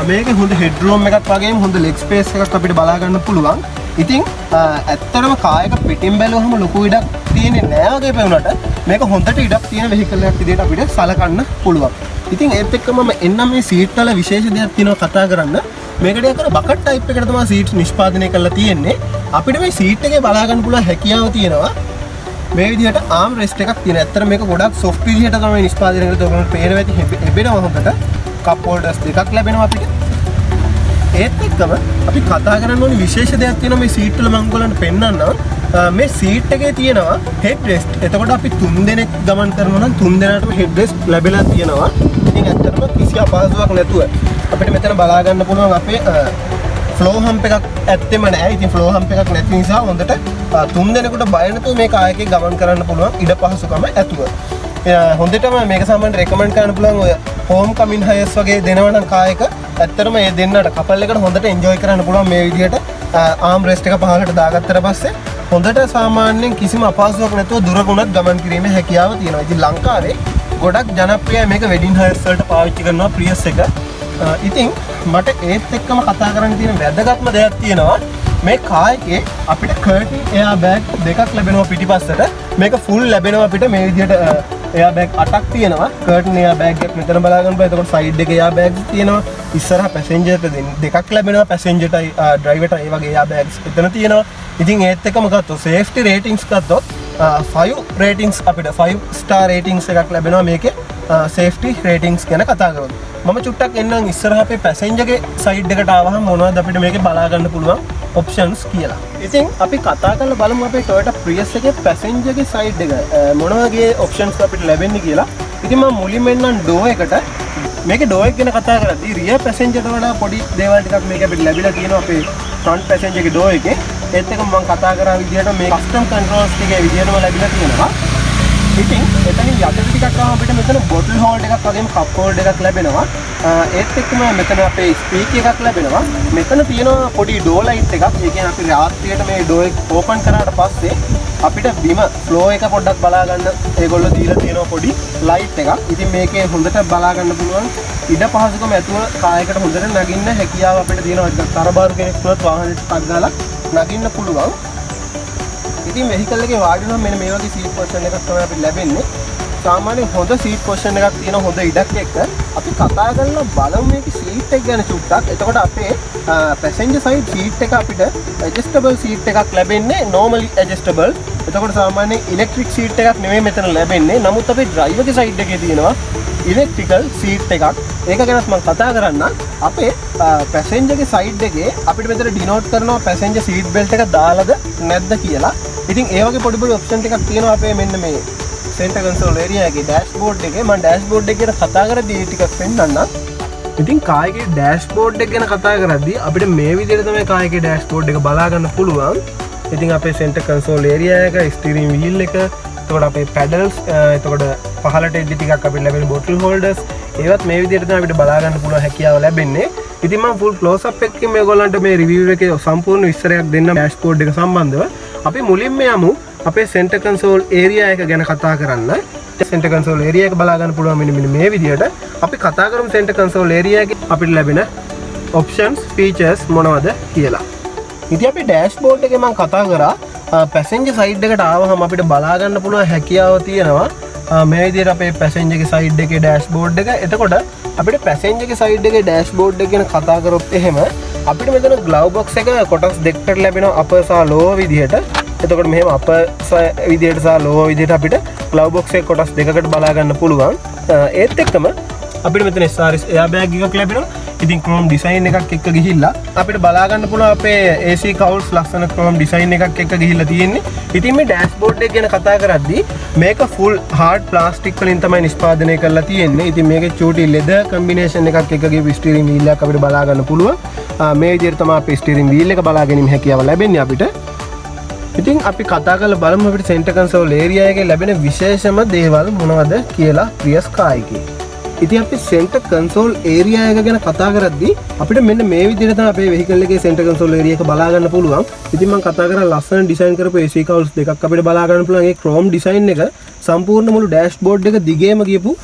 මේකේ හොඳ හෙඩ්රූම් එකක් වගේම හොඳ ලෙග් ස්පේස් එකක් අපිට බලා ගන්න පුළුවන්. ඉතින් ඇත්තටම කාර් එක පිටින් බැලුවම ලොකු ඉඩක් තියෙන්නේ නෑ වගේ පෙවුනට මේක හොඳට ඉඩක් තියෙන වෙහිකල් එකක් විදිහට අපිට සලකන්න පුළුවන්. ඉතින් ඒත් එක්කම මම එන්නම් මේ සීට් වල විශේෂ දෙයක් තියෙනවා කතා කරන්න. මේකට යකර බකට් ටයිප් එකකට තමයි සීට් නිෂ්පාදනය කරලා තියෙන්නේ. අපිට මේ සීට් එකේ බලා ගන්න පුළුවන් හැකියාව තියෙනවා. මේ විදිහට ආම් රෙස්ට් එකක් තියෙන. ඇත්තට මේක ගොඩක් සොෆ්ට් විදිහට තමයි නිෂ්පාදනය කරලා ඔයගොල්ලන්ට පේනවා ඇති හැබෙනවා හොඳට. කප් හෝල්ඩර්ස් දෙකක් ලැබෙනවා අපිට. ඒත් එක්කම අපි කතා කරන්න ඕනේ විශේෂ දෙයක් තියෙනවා මේ සීට් වල මම ඔයගොල්ලන්ට පෙන්නන්නම්. මේ සීට් එකේ තියෙනවා හෙඩ් රෙස්ට්. එතකොට අපි 3 දෙනෙක් ගමන් කරනවා නම් 3 දෙනාටම හෙඩ් රෙස්ට් ලැබිලා තියෙනවා. ඉතින් ඇත්තටම කිසි අපහසුතාවක් නැතුව අපිට මෙතන බලා ගන්න පුළුවන් අපේ ෆ්ලෝ හම්ප් එකක් ඇත්තෙම නැහැ. ඉතින් ෆ්ලෝ හම්ප් එකක් නැති නිසා හොඳට 3 දෙනෙකුට බය නැතුව මේ කාර් එකේ ගමන් කරන්න පුළුවන් ඉඩ පහසුකම ඇතුව. හොඳටම මේක සාමාන්‍යයෙන් රෙකමන්ඩ් කරන්න පුළුවන් ඔය හෝම් කමින් හයර්ස් වගේ දෙනවා නම් කාර් එක ඇත්තටම මේ දෙන්නට කපල් එකට හොඳට එන්ජොයි කරන්න පුළුවන් මේ විදිහට ආම් රෙස්ට් එක පහළට දාගත්තට පස්සේ හොඳට සාමාන්‍යයෙන් කිසිම අපහසුතාවක් නැතුව දුරකුණත් ගමන් කිරීමේ හැකියාව තියෙනවා. ඉතින් ලංකාවේ ගොඩක් ජනප්‍රියයි මේක වෙඩින් හයර්ස් වලට පාවිච්චි කරනවා Prius එක. ඉතින් මට ඒත් එක්කම කතා කරන්න තියෙන වැදගත්ම දෙයක් තියෙනවා. මේ කාර් එකේ අපිට කර්ටන් එයා බෑග් දෙකක් ලැබෙනවා පිටිපස්සට. මේක ෆුල් ලැබෙනවා අපිට මේ විදිහට එයා බෑග් 8ක් තියෙනවා. කර්ටන් එයා බෑග් එකක් මෙතන බලා ගන්න බෑ. එතකොට සයිඩ් එකේ එයා බෑග්ස් තියෙනවා. ඉස්සරහා පැසෙන්ජර්ට දෙකක් ලැබෙනවා. පැසෙන්ජර්ටයි ඩ්‍රයිවර්ට ඒ වගේ එයා බෑග්ස් එතන තියෙනවා. ඉතින් ඒත් එක්කම ගත්තොත් සේෆ්ටි රේටින්ග්ස් ගත්තොත් 5 රේටින්ග්ස් අපිට 5 ස්ටාර් රේටින්ග්ස් එකක් ලැබෙනවා මේකේ සේෆ්ටි රේටින්ග්ස් ගැන කතා කරමු. මම චුට්ටක් එන්නම් ඉස්සරහා අපේ පැසෙන්ජර්ගේ සයිඩ් එකට ආවහම මොනවද අපිට මේකේ බලා ගන්න පුළුවන් ඔප්ෂන්ස් කියලා. ඉතින් අපි කතා කරලා බලමු අපේ Toyota Prius එකේ පැසෙන්ජර්ගේ සයිඩ් එක මොන වගේ ඔප්ෂන්ස් අපිට ලැබෙන්නේ කියලා. ඉතින් මම මුලින්ම එන්නම් ඩෝ එකට. මේකේ ඩෝ එක ගැන කතා කරද්දී රියර් පැසෙන්ජර්ට වඩා පොඩි දේවල් ටිකක් මේක අපිට ලැබිලා තියෙනවා අපේ ෆ්‍රන්ට් පැසෙන්ජර්ගේ ඩෝ එකේ. ඒත් එක්කම මම කතා කරා විදිහට මේ කස්ටම් කන්ට්‍රෝල්ස් ටිකේ විදිහටම ලැබිලා තියෙනවා. ඉතින් එතනින් යටට ටිකක් ආවම අපිට මෙතන බොටල් හෝල්ඩ් එකක් වගේම කප් හෝල්ඩ් එකක් ලැබෙනවා. ඒත් එක්කම මෙතන අපේ ස්පීකර් එකක් ලැබෙනවා. මෙතන තියෙනවා පොඩි ඩෝ ලයිට් එකක්. ඒ කියන්නේ අපි රාත්‍රියට මේ ඩෝ එක ඕපන් කරාට පස්සේ අපිට බිම ෆ්ලෝ එක පොඩ්ඩක් බලා ගන්න ඒගොල්ලෝ දීලා තියෙනවා පොඩි ලයිට් එකක්. ඉතින් මේකේ හොඳට බලා ගන්න පුළුවන් ඉඩ පහසුකම ඇතුව කායකට හොඳට නගින්න හැකියාව අපිට තියෙනවා. තරබාරු කෙනෙක් වුණත් වාහනේට ටක් ගාලා නගින්න පුළුවන්. ඉතින් වෙහිකල් එකේ වාඩි වුණාම මෙන්න මේ වගේ සීට් පොසිෂන් එකක් තමයි අපිට ලැබෙන්නේ. සාමාන්‍යයෙන් හොඳ සීට් පොසිෂන් එකක් තියෙන හොඳ ඉඩක් එක්ක අපි කතා කරලා බලමු මේකේ සීට් එක ගැන චුට්ටක්. එතකොට අපේ පැසෙන්ජර් සයිඩ් සීට් එක අපිට ඇඩ්ජස්ටබල් සීට් එකක් ලැබෙන්නේ normally adjustable. එතකොට සාමාන්‍යයෙන් ඉලෙක්ට්‍රික් සීට් එකක් නෙමෙයි මෙතන ලැබෙන්නේ. නමුත් අපේ ඩ්‍රයිවර්ගේ සයිඩ් එකේ තියෙනවා ඉලෙක්ට්‍රිකල් සීට් එකක්. ඒක ගැනත් මම කතා කරන්න. අපේ පැසෙන්ජර්ගේ සයිඩ් එකේ අපිට මෙතන ඩිනෝට් කරනවා පැසෙන්ජර් සීට් බෙල්ට් එක දාලාද නැද්ද කියලා. ඉතින් ඒ වගේ පොඩි පොඩි ඔප්ෂන් ටිකක් තියෙනවා අපේ මෙන්න මේ center console area එකේ dashboard එකේ. මම dashboard එක ගැන කතා කරද්දී ඒ ටිකක් පෙන්නන්නම්. ඉතින් කායගේ dashboard එක ගැන කතා කරද්දී අපිට මේ විදිහට තමයි කායගේ dashboard එක බලා ගන්න පුළුවන්. ඉතින් අපේ center console area එක, steering wheel එක, එතකොට අපේ pedals, එතකොට පහළට එද්දි ටිකක් අපිට ලැබෙන bottle holders, ඒවත් මේ විදිහට තමයි අපිට බලා ගන්න පුළුවන් හැකියාව ලැබෙන්නේ. ඉතින් මම full close up එකකින් මේගොල්ලන්ට මේ review එකේ සම්පූර්ණ විස්තරයක් දෙන්න dashboard එක සම්බන්ධව. අපි මුලින්ම යමු අපේ center console area එක ගැන කතා කරන්න. center console area එක බලා ගන්න පුළුවන් මෙන්න මේ විදිහට. අපි කතා කරමු center console area එකේ අපිට ලැබෙන options, features මොනවද කියලා. ඉතින් අපේ dashboard එකේ මම කතා කරා passenger side එකට ආවහම අපිට බලා ගන්න පුළුවන් හැකියාව තියෙනවා. මේ විදිහට අපේ passenger ගේ side එකේ dashboard එක. එතකොට අපිට passenger ගේ side එකේ dashboard එක ගැන කතා කරොත් එහෙම අපිට මෙතන glove box එක කොටස් දෙකකට ලැබෙනවා, upper සහ lower විදිහට. එතකොට මෙහෙම upper විදිහට සහ lower විදිහට අපිට glove box එක කොටස් දෙකකට බලා ගන්න පුළුවන්. ඒත් එක්කම අපිට මෙතන SRS airbag එකක් ලැබෙනවා. ඉතින් chrome design එකක් එක්ක ගිහිල්ලා අපිට බලා ගන්න පුළුවන් අපේ AC cowls ලස්සන chrome design එකක් එක්ක ගිහිල්ලා තියෙන්නේ. ඉතින් මේ dashboard එක ගැන කතා කරද්දී මේක full hard plastic වලින් තමයි නිෂ්පාදනය කරලා තියෙන්නේ. ඉතින් මේකේ චූටි leather combination එකක් එක්ක ගිහපු steering wheel එකක් අපිට බලා ගන්න පුළුවන්. මේ විදිහට තමයි අපේ steering wheel එක බලා ගැනීම හැකියාව ලැබෙන්නේ අපිට. ඉතින් අපි කතා කරලා බලමු අපිට center console area එකේ ලැබෙන විශේෂම දේවල් මොනවද කියලා Prius car එකේ. ඉතින් අපි center console area එක ගැන කතා කරද්දී අපිට මෙන්න මේ විදිහට තමයි අපේ vehicle එකේ center console area එක බලා ගන්න පුළුවන්. ඉතින් මම කතා කරා ලස්සන design කරපු AC cowls දෙකක් අපිට බලා ගන්න පුළුවන්. ඒ chrome design එක සම්පූර්ණ මුළු dashboard එක දිගේම ගියපු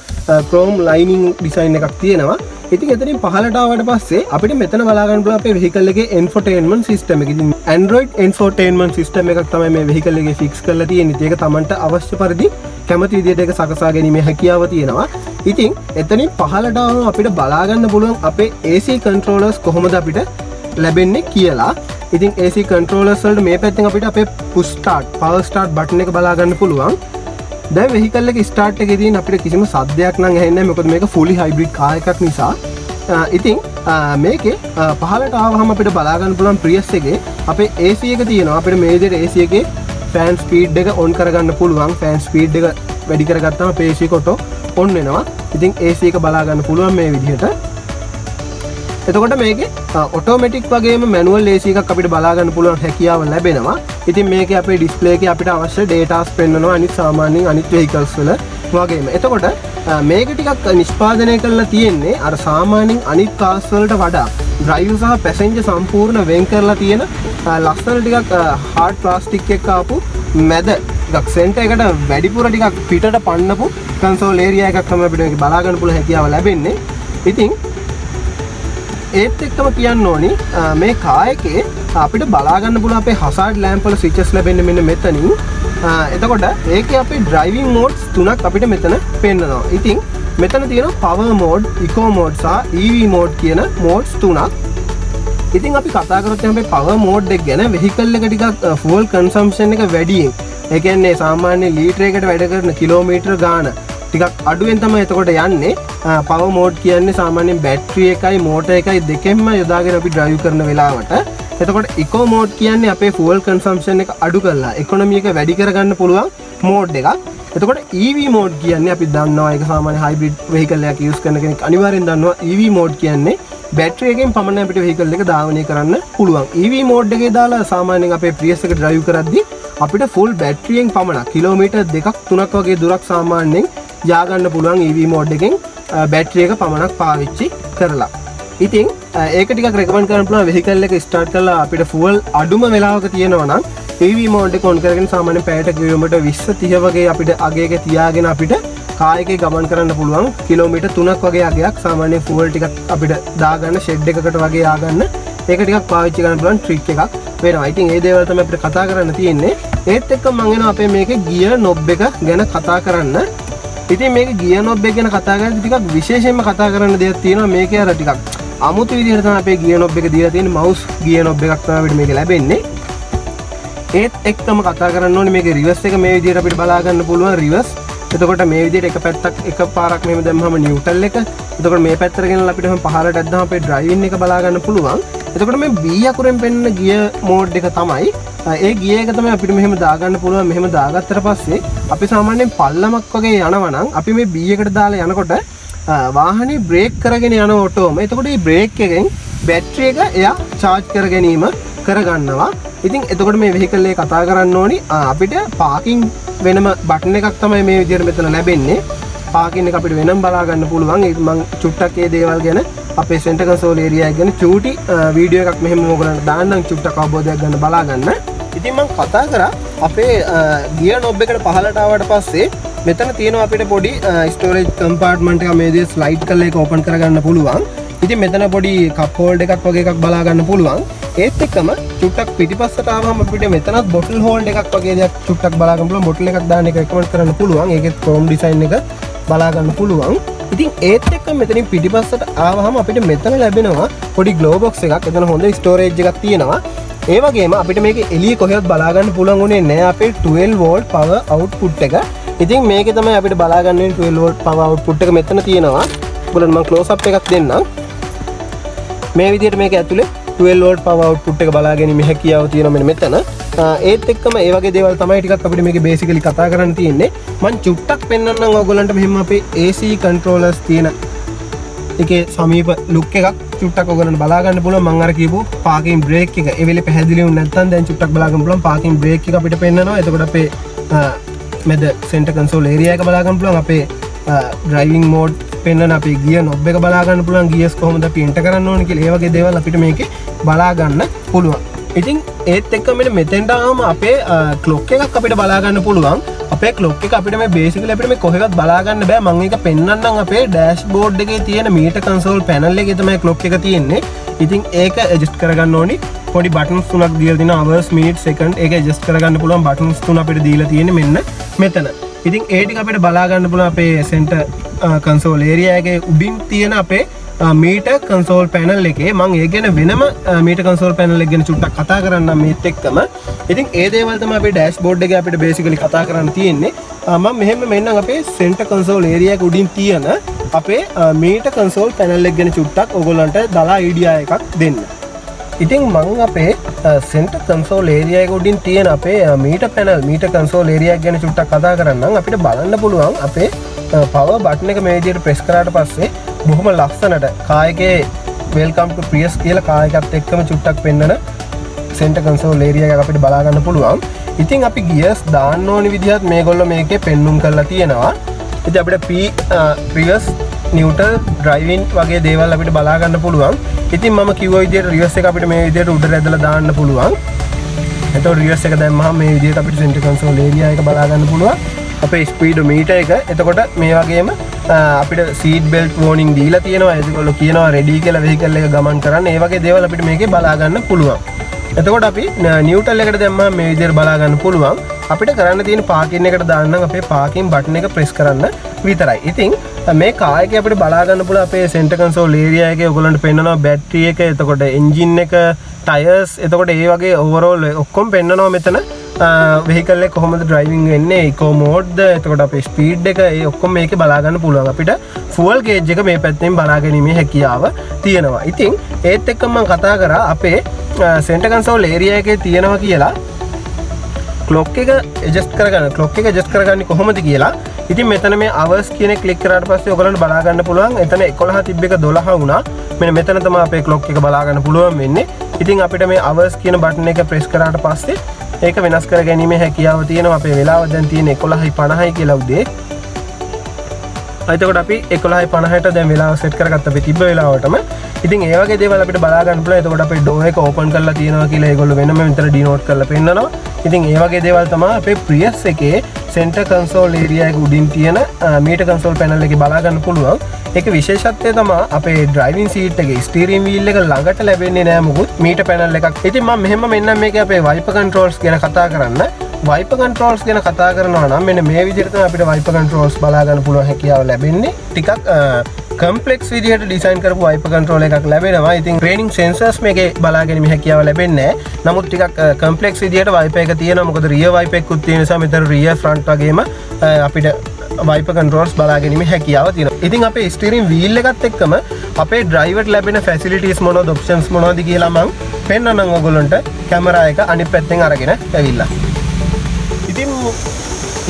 chrome lining design එකක් තියෙනවා. ඉතින් එතනින් පහළට ආවට පස්සේ අපිට මෙතන බලා ගන්න පුළුවන් අපේ vehicle එකේ infotainment system එක. ඉතින් Android infotainment system එකක් තමයි මේ vehicle එකේ fix කරලා තියෙන්නේ. ඒක Tamanට අවශ්‍ය පරිදි කැමති විදිහට ඒක සකසා ගැනීමේ හැකියාව තියෙනවා. ඉතින් එතනින් පහළට ආවම අපිට බලා ගන්න පුළුවන් අපේ AC controllers කොහොමද අපිට ලැබෙන්නේ කියලා. ඉතින් AC controllers වලට මේ පැත්තෙන් අපිට අපේ push start, power start button එක බලා ගන්න පුළුවන්. දැන් vehicle එක start එකේදී අපිට කිසිම සද්දයක් නම් ඇහෙන්නේ නැහැ. මොකද මේක fully hybrid car එකක් නිසා. ඉතින් මේකේ පහළට ආවහම අපිට බලා ගන්න පුළුවන් Prius එකේ අපේ AC එක තියෙනවා. අපිට මේ විදිහට AC එකේ fan speed එක on කරගන්න පුළුවන්. fan speed එක වැඩි කරගත්තාම අපේ AC එක on වෙනවා. ඉතින් AC එක බලා ගන්න පුළුවන් මේ විදිහට. එතකොට මේකේ ඔටෝමැටික් වගේම මැනුවල් AC එකක් අපිට බලා ගන්න පුළුවන් හැකියාව ලැබෙනවා. ඉතින් මේකේ අපේ ඩිස්ප්ලේ එකේ අපිට අවශ්‍ය ඩේටාස් පෙන්වනවා අනිත් සාමාන්‍යයෙන් අනිත් vehicles වල වගේම. එතකොට මේක ටිකක් නිෂ්පාදනය කරලා තියෙන්නේ අර සාමාන්‍යයෙන් අනිත් cars වලට වඩා driver සහ passenger සම්පූර්ණ වෙන් කරලා තියෙන ලස්සන ටිකක් hard plastic එකක් ආපු මැද ටිකක් center එකට වැඩිපුර ටිකක් පිටට පන්නපු console area එකක් තමයි අපිට මේක බලා ගන්න පුළුවන් හැකියාව ලැබෙන්නේ. ඉතින් ඒත් එක්කම කියන්න ඕනි මේ car එකේ අපිට බලා ගන්න පුළුවන් අපේ hazard lamp වල switches ලැබෙන්නේ මෙන්න මෙතනින්. එතකොට ඒකේ අපේ driving modes තුනක් අපිට මෙතන පෙන්නනවා. ඉතින් මෙතන තියෙනවා power mode, eco mode සහ EV mode කියන modes තුනක්. ඉතින් අපි කතා කරොත් අපේ power mode එක ගැන vehicle එක ටිකක් fuel consumption එක වැඩියෙන්. ඒ කියන්නේ සාමාන්‍ය ලීටර එකකට වැඩ කරන කිලෝමීටර ගාන ටිකක් අඩුවෙන් තමයි එතකොට යන්නේ. power mode කියන්නේ සාමාන්‍යයෙන් බැටරි එකයි මෝටර එකයි දෙකෙන්ම යොදාගෙන අපි drive කරන වෙලාවට. එතකොට eco mode කියන්නේ අපේ fuel consumption එක අඩු කරලා economy එක වැඩි කරගන්න පුළුවන් mode එකක්. එතකොට EV mode කියන්නේ අපි දන්නවා ඒක සාමාන්‍ය hybrid vehicle එකක් use කරන කෙනෙක් අනිවාර්යෙන් දන්නවා EV mode කියන්නේ බැටරි එකෙන් පමණ අපිට vehicle එක ධාවනය කරන්න පුළුවන්. EV mode එකේ දාලා සාමාන්‍යයෙන් අපේ Prius එක drive කරද්දී අපිට full battery එකෙන් පමණ කිලෝමීටර් 2ක් 3ක් වගේ දුරක් සාමාන්‍යයෙන් යා ගන්න පුළුවන් EV mode එකෙන් බැටරි එක පමණක් පාවිච්චි කරලා. ඉතින් ඒක ටිකක් රෙකමන්ඩ් කරන්න පුළුවන් vehicle එක start කරලා අපිට fuel අඩුම වෙලාවක තියෙනවා නම් EV mode එක on කරගෙන සාමාන්‍යයෙන් පැයට කිලෝමීටර් 20 30 වගේ අපිට අගයක තියාගෙන අපිට car එකේ ගමන් කරන්න පුළුවන්. කිලෝමීටර් 3ක් වගේ අගයක් සාමාන්‍යයෙන් fuel ටිකක් අපිට දාගන්න shed එකකට වගේ යාගන්න ඒක ටිකක් පාවිච්චි කරන්න පුළුවන් trick එකක් වෙනවා. ඉතින් මේ දේවල් තමයි අපිට කතා කරන්න තියෙන්නේ. ඒත් එක්ක මම එනවා අපේ මේකේ gear knob එක ගැන කතා කරන්න. ඉතින් මේක gear knob එක ගැන කතා කරද්දී ටිකක් විශේෂයෙන්ම කතා කරන්න දෙයක් තියෙනවා. මේකේ අර ටිකක් අමුතු විදිහට තමයි අපේ gear knob එක දීලා තියෙන්නේ. mouse gear knob එකක් තමයි අපිට මේක ලැබෙන්නේ. ඒත් එක්කම කතා කරන්න ඕනේ මේකේ reverse එක මේ විදිහට අපිට බලා ගන්න පුළුවන් reverse. එතකොට මේ විදිහට එක පැත්තක් එක පාරක් මෙහෙම දැම්මම නියුට්‍රල් එක. එතකොට මේ පැත්තට ගෙනලා අපිට පහළට ඇද්දාම අපේ ඩ්‍රයිවිං එක බලා ගන්න පුළුවන්. එතකොට මේ B අකුරෙන් පෙන්වන ගිය මෝඩ් එක තමයි ඒ ගිය එක තමයි අපිට මෙහෙම දාගන්න පුළුවන්. මෙහෙම දාගත්තට පස්සේ අපි සාමාන්‍යයෙන් පල්ලමක් වගේ යනවා නම් අපි මේ B එකට දාලා යනකොට වාහනේ බ්‍රේක් කරගෙන යන ඔටෝම. එතකොට මේ බ්‍රේක් එකෙන් බැටරි එක එයා charge කර ගැනීම කරගන්නවා. ඉතින් එතකොට මේ vehicle එක කතා කරන්න ඕනි අපිට parking වෙනම බටන් එකක් තමයි මේ විදිහට මෙතන ලැබෙන්නේ. parking එක අපිට වෙනම බලා ගන්න පුළුවන්. ඒක මම චුට්ටක් ඒ දේවල් ගැන අපේ center console area එක ගැන චූටි වීඩියෝ එකක් මෙහෙම ඕගලන්ට දාන්නම් චුට්ටක් අවබෝධයක් ගන්න බලා ගන්න. ඉතින් මම කතා කරා අපේ gear knob එකට පහළට ආවට පස්සේ මෙතන තියෙනවා අපිට පොඩි storage compartment එකක් මේ විදිහට slide කරලා ඒක open කරගන්න පුළුවන්. ඉතින් මෙතන පොඩි cup holder එකක් වගේ එකක් බලා ගන්න පුළුවන්. ඒත් එක්කම චුට්ටක් පිටිපස්සට ආවම අපිට මෙතනත් bottle holder එකක් වගේ දෙයක් චුට්ටක් බලා ගන්න පුළුවන්. bottle එකක් දාන්න එක recommend කරන්න පුළුවන්. ඒකෙත් chrome design එක බලා ගන්න පුළුවන්. ඉතින් ඒත් එක්ක මෙතනින් පිටිපස්සට ආවම අපිට මෙතන ලැබෙනවා පොඩි glow box එකක්. එතන හොඳ storage එකක් තියෙනවා. ඒ වගේම අපිට මේක එළිය කොහෙවත් බලා ගන්න පුළුවන් උනේ නැහැ අපේ 12 volt power output එක. ඉතින් මේකේ තමයි අපිට බලා ගන්න වෙන්නේ 12 volt power output එක මෙතන තියෙනවා. ඔයගොල්ලන් මම close up එකක් දෙන්නම්. මේ විදිහට මේක ඇතුලේ 12 volt power output එක බලා ගැනීම හැකියාව තියෙනවා මෙන්න මෙතන. ඒත් එක්කම ඒ වගේ දේවල් තමයි ටිකක් අපිට මේකේ basically කතා කරන්න තියෙන්නේ. මම චුට්ටක් පෙන්නන්නම් ඔයගොල්ලන්ට මෙහෙම අපේ AC controllers තියෙන එකේ සමීප look එකක් චුට්ටක් ඔයගොල්ලන්ට බලා ගන්න පුළුවන්. මම අර කියපු parking brake එක ඒ වෙලේ පැහැදිලි වුණ නැත්නම් දැන් චුට්ටක් බලා ගන්න පුළුවන්. parking brake එක අපිට පෙන්නනවා. එතකොට අපේ මෙද center console area එක බලා ගන්න පුළුවන්. අපේ driving mode පෙන්නන අපේ gear knob එක බලා ගන්න පුළුවන්. gears කොහොමද අපි enter කරන්න ඕනේ කියලා. ඒ වගේ දේවල් අපිට මේකේ බලා ගන්න පුළුවන්. ඉතින් ඒත් එක්ක මෙතෙන්ට ආවම අපේ clock එකක් අපිට බලා ගන්න පුළුවන්. අපේ clock එක අපිට මේ basically අපිට මේ කොහෙවත් බලා ගන්න බෑ. මම ඒක පෙන්නන්නම් අපේ dashboard එකේ තියෙන meter console panel එකේ තමයි clock එක තියෙන්නේ. ඉතින් ඒක adjust කරගන්න ඕනි. පොඩි buttons තුනක් දීලා තිනවා hours minute second. ඒක adjust කරගන්න පුළුවන් buttons තුන අපිට දීලා තියෙන්නේ මෙන්න මෙතන. ඉතින් ඒ ටික අපිට බලා ගන්න පුළුවන් අපේ center console area එකේ උඩින් තියෙන අපේ meter console panel එකේ. මම ඒ ගැන වෙනම meter console panel එක ගැන චුට්ටක් කතා කරන්නම් මේත් එක්කම. ඉතින් ඒ දේවල් තමයි අපේ dashboard එකේ අපිට basically කතා කරන්න තියෙන්නේ. මම මෙහෙම මෙන්නම් අපේ center console area එක උඩින් තියෙන අපේ meter console panel එක ගැන චුට්ටක් ඔයගොල්ලන්ට දලා idea එකක් දෙන්න. ඉතින් මම අපේ center console area එක උඩින් තියෙන අපේ meter console area එක ගැන චුට්ටක් කතා කරන්නම්. අපිට බලන්න පුළුවන් අපේ power button එක මේ විදිහට press කරාට පස්සේ බොහොම ලස්සනට කායකේ welcome to Prius කියලා කායකත් එක්කම චුට්ටක් පෙන්නන center console area එකක් අපිට බලා ගන්න පුළුවන්. ඉතින් අපි gears දාන්න ඕනි විදිහත් මේගොල්ලෝ මේකේ පෙන්눔 කරලා තියෙනවා. ඉතින් අපිට Prius neutral driving වගේ දේවල් අපිට බලා ගන්න පුළුවන්. ඉතින් මම කිව්වා විදිහට reverse එක අපිට මේ විදිහට උඩට ඇදලා දාන්න පුළුවන්. එතකොට reverse එක දැම්මහම මේ විදිහට අපිට center console area එක බලා ගන්න පුළුවන්. අපේ speedometer එක. එතකොට මේ වගේම අපිට seat belt warning දීලා තියෙනවා. ඒකවල කියනවා ready කියලා vehicle එක ගමන් කරන්න. ඒ වගේ දේවල් අපිට මේකේ බලා ගන්න පුළුවන්. එතකොට අපි neutral එකට දැම්මම මේ විදිහට බලා ගන්න පුළුවන්. අපිට කරන්න තියෙන parking එකට දාන්න නම් අපේ parking button එක press කරන්න විතරයි. ඉතින් මේ car එකේ අපිට බලා ගන්න පුළුවන් අපේ center console area එකේ ඔයගොල්ලන්ට පෙන්නනවා battery එක, එතකොට engine එක, tires, එතකොට ඒ වගේ overall ඔක්කොම පෙන්නනවා මෙතන. vehicle එක කොහොමද driving වෙන්නේ, eco mode, එතකොට අපේ speed එක, ඒ ඔක්කොම මේකේ බලා ගන්න පුළුවන්. අපිට fuel gauge එක මේ පැත්තෙන් බලා ගැනීමේ හැකියාව තියෙනවා. ඉතින් ඒත් එක්ක මම කතා කරා අපේ center console area එකේ තියෙනවා කියලා clock එක adjust කරගන්නේ කොහොමද කියලා. ඉතින් මෙතන මේ hours කියන එක click කරාට පස්සේ ඔයගොල්ලන්ට බලා ගන්න පුළුවන්. එතන 11 තිබ්බ එක 12 වුණා. මෙන්න මෙතන තමයි අපේ clock එක බලා ගන්න පුළුවන් වෙන්නේ. ඉතින් අපිට මේ hours කියන button එක press කරාට පස්සේ ඒක වෙනස් කර ගැනීමේ හැකියාව තියෙනවා. අපේ වෙලාව දැන් තියෙන්නේ 11:50යි කියලා උදේ. එතකොට අපි 11:50ට දැන් වෙලාව set කරගත්ත අපි තිබ්බ වෙලාවටම. ඉතින් ඒ වගේ දේවල් අපිට බලා ගන්න පුළුවන්. එතකොට අපේ door එක open කරලා තියෙනවා කියලා ඒගොල්ලෝ වෙනම මෙතන denote කරලා පෙන්නනවා. ඉතින් ඒ වගේ දේවල් තමයි අපේ Prius එකේ center console area එක උඩින් තියෙන meter console panel එකේ බලා ගන්න පුළුවන්. ඒකේ විශේෂත්වය තමයි අපේ driving seat එකේ steering wheel එක ළඟට ලැබෙන්නේ නෑ මොකුත් meter panel එකක්. ඉතින් මම මෙහෙම මෙන්නම් මේකේ අපේ wiper controls ගැන කතා කරන්න. wiper controls ගැන කතා කරනවා නම් මෙන්න මේ විදිහට තමයි අපිට wiper controls බලා ගන්න පුළුවන් හැකියාව ලැබෙන්නේ. ටිකක් complex විදිහට design කරපු wiper control එකක් ලැබෙනවා. ඉතින් training sensors මේකේ බලා ගැනීම හැකියාව ලැබෙන්නේ නැහැ. නමුත් ටිකක් complex විදිහට wiper එක තියෙනවා. මොකද rear wiper එකකුත් තියෙන නිසා මෙතන rear front වගේම අපිට වයිපර් කන්ට්‍රෝල්ස් බලා ගැනීමේ හැකියාව තියෙනවා. ඉතින් අපේ ස්ටියරින් වීල් එකත් එක්කම අපේ ඩ්‍රයිවර්ට ලැබෙන ෆැසිලිටිස් මොනවද, ඔප්ෂන්ස් මොනවද කියලා මම පෙන්නන්නම් ඔයගොල්ලන්ට කැමරා එක අනිත් පැත්තෙන් අරගෙන ඇවිල්ලා.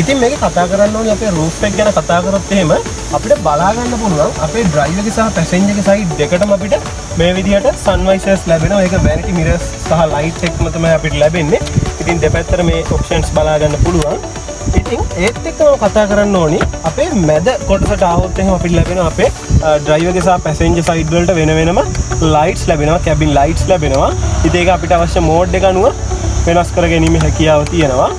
ඉතින් මේක කතා කරන්න ඕනේ අපේ රූෆ් එක ගැන කතා කරොත් එහෙම අපිට බලා ගන්න පුළුවන් අපේ ඩ්‍රයිවර්ගේ සහ පැසෙන්ජර්ගේ සයිඩ් දෙකටම අපිට මේ විදිහට සන් වයිසර්ස් ලැබෙනවා. ඒක වැනිටි මිරර්ස් සහ ලයිට් එකම තමයි අපිට ලැබෙන්නේ. ඉතින් දෙපැත්තට මේ ඔප්ෂන්ස් බලා ගන්න පුළුවන්. ඉතින් ඒත් එක්කම කතා කරන්න ඕනේ අපේ මැද කොටසට ආවොත් එහෙම අපිට ලැබෙනවා අපේ ඩ්‍රයිවර්ගේ සහ පැසෙන්ජර් සයිඩ් වලට වෙන වෙනම ලයිට්ස් ලැබෙනවා, කැබින් ලයිට්ස් ලැබෙනවා. ඉතින් ඒක අපිට අවශ්‍ය මෝඩ් එක අනුව වෙනස් කර ගැනීමේ හැකියාව තියෙනවා.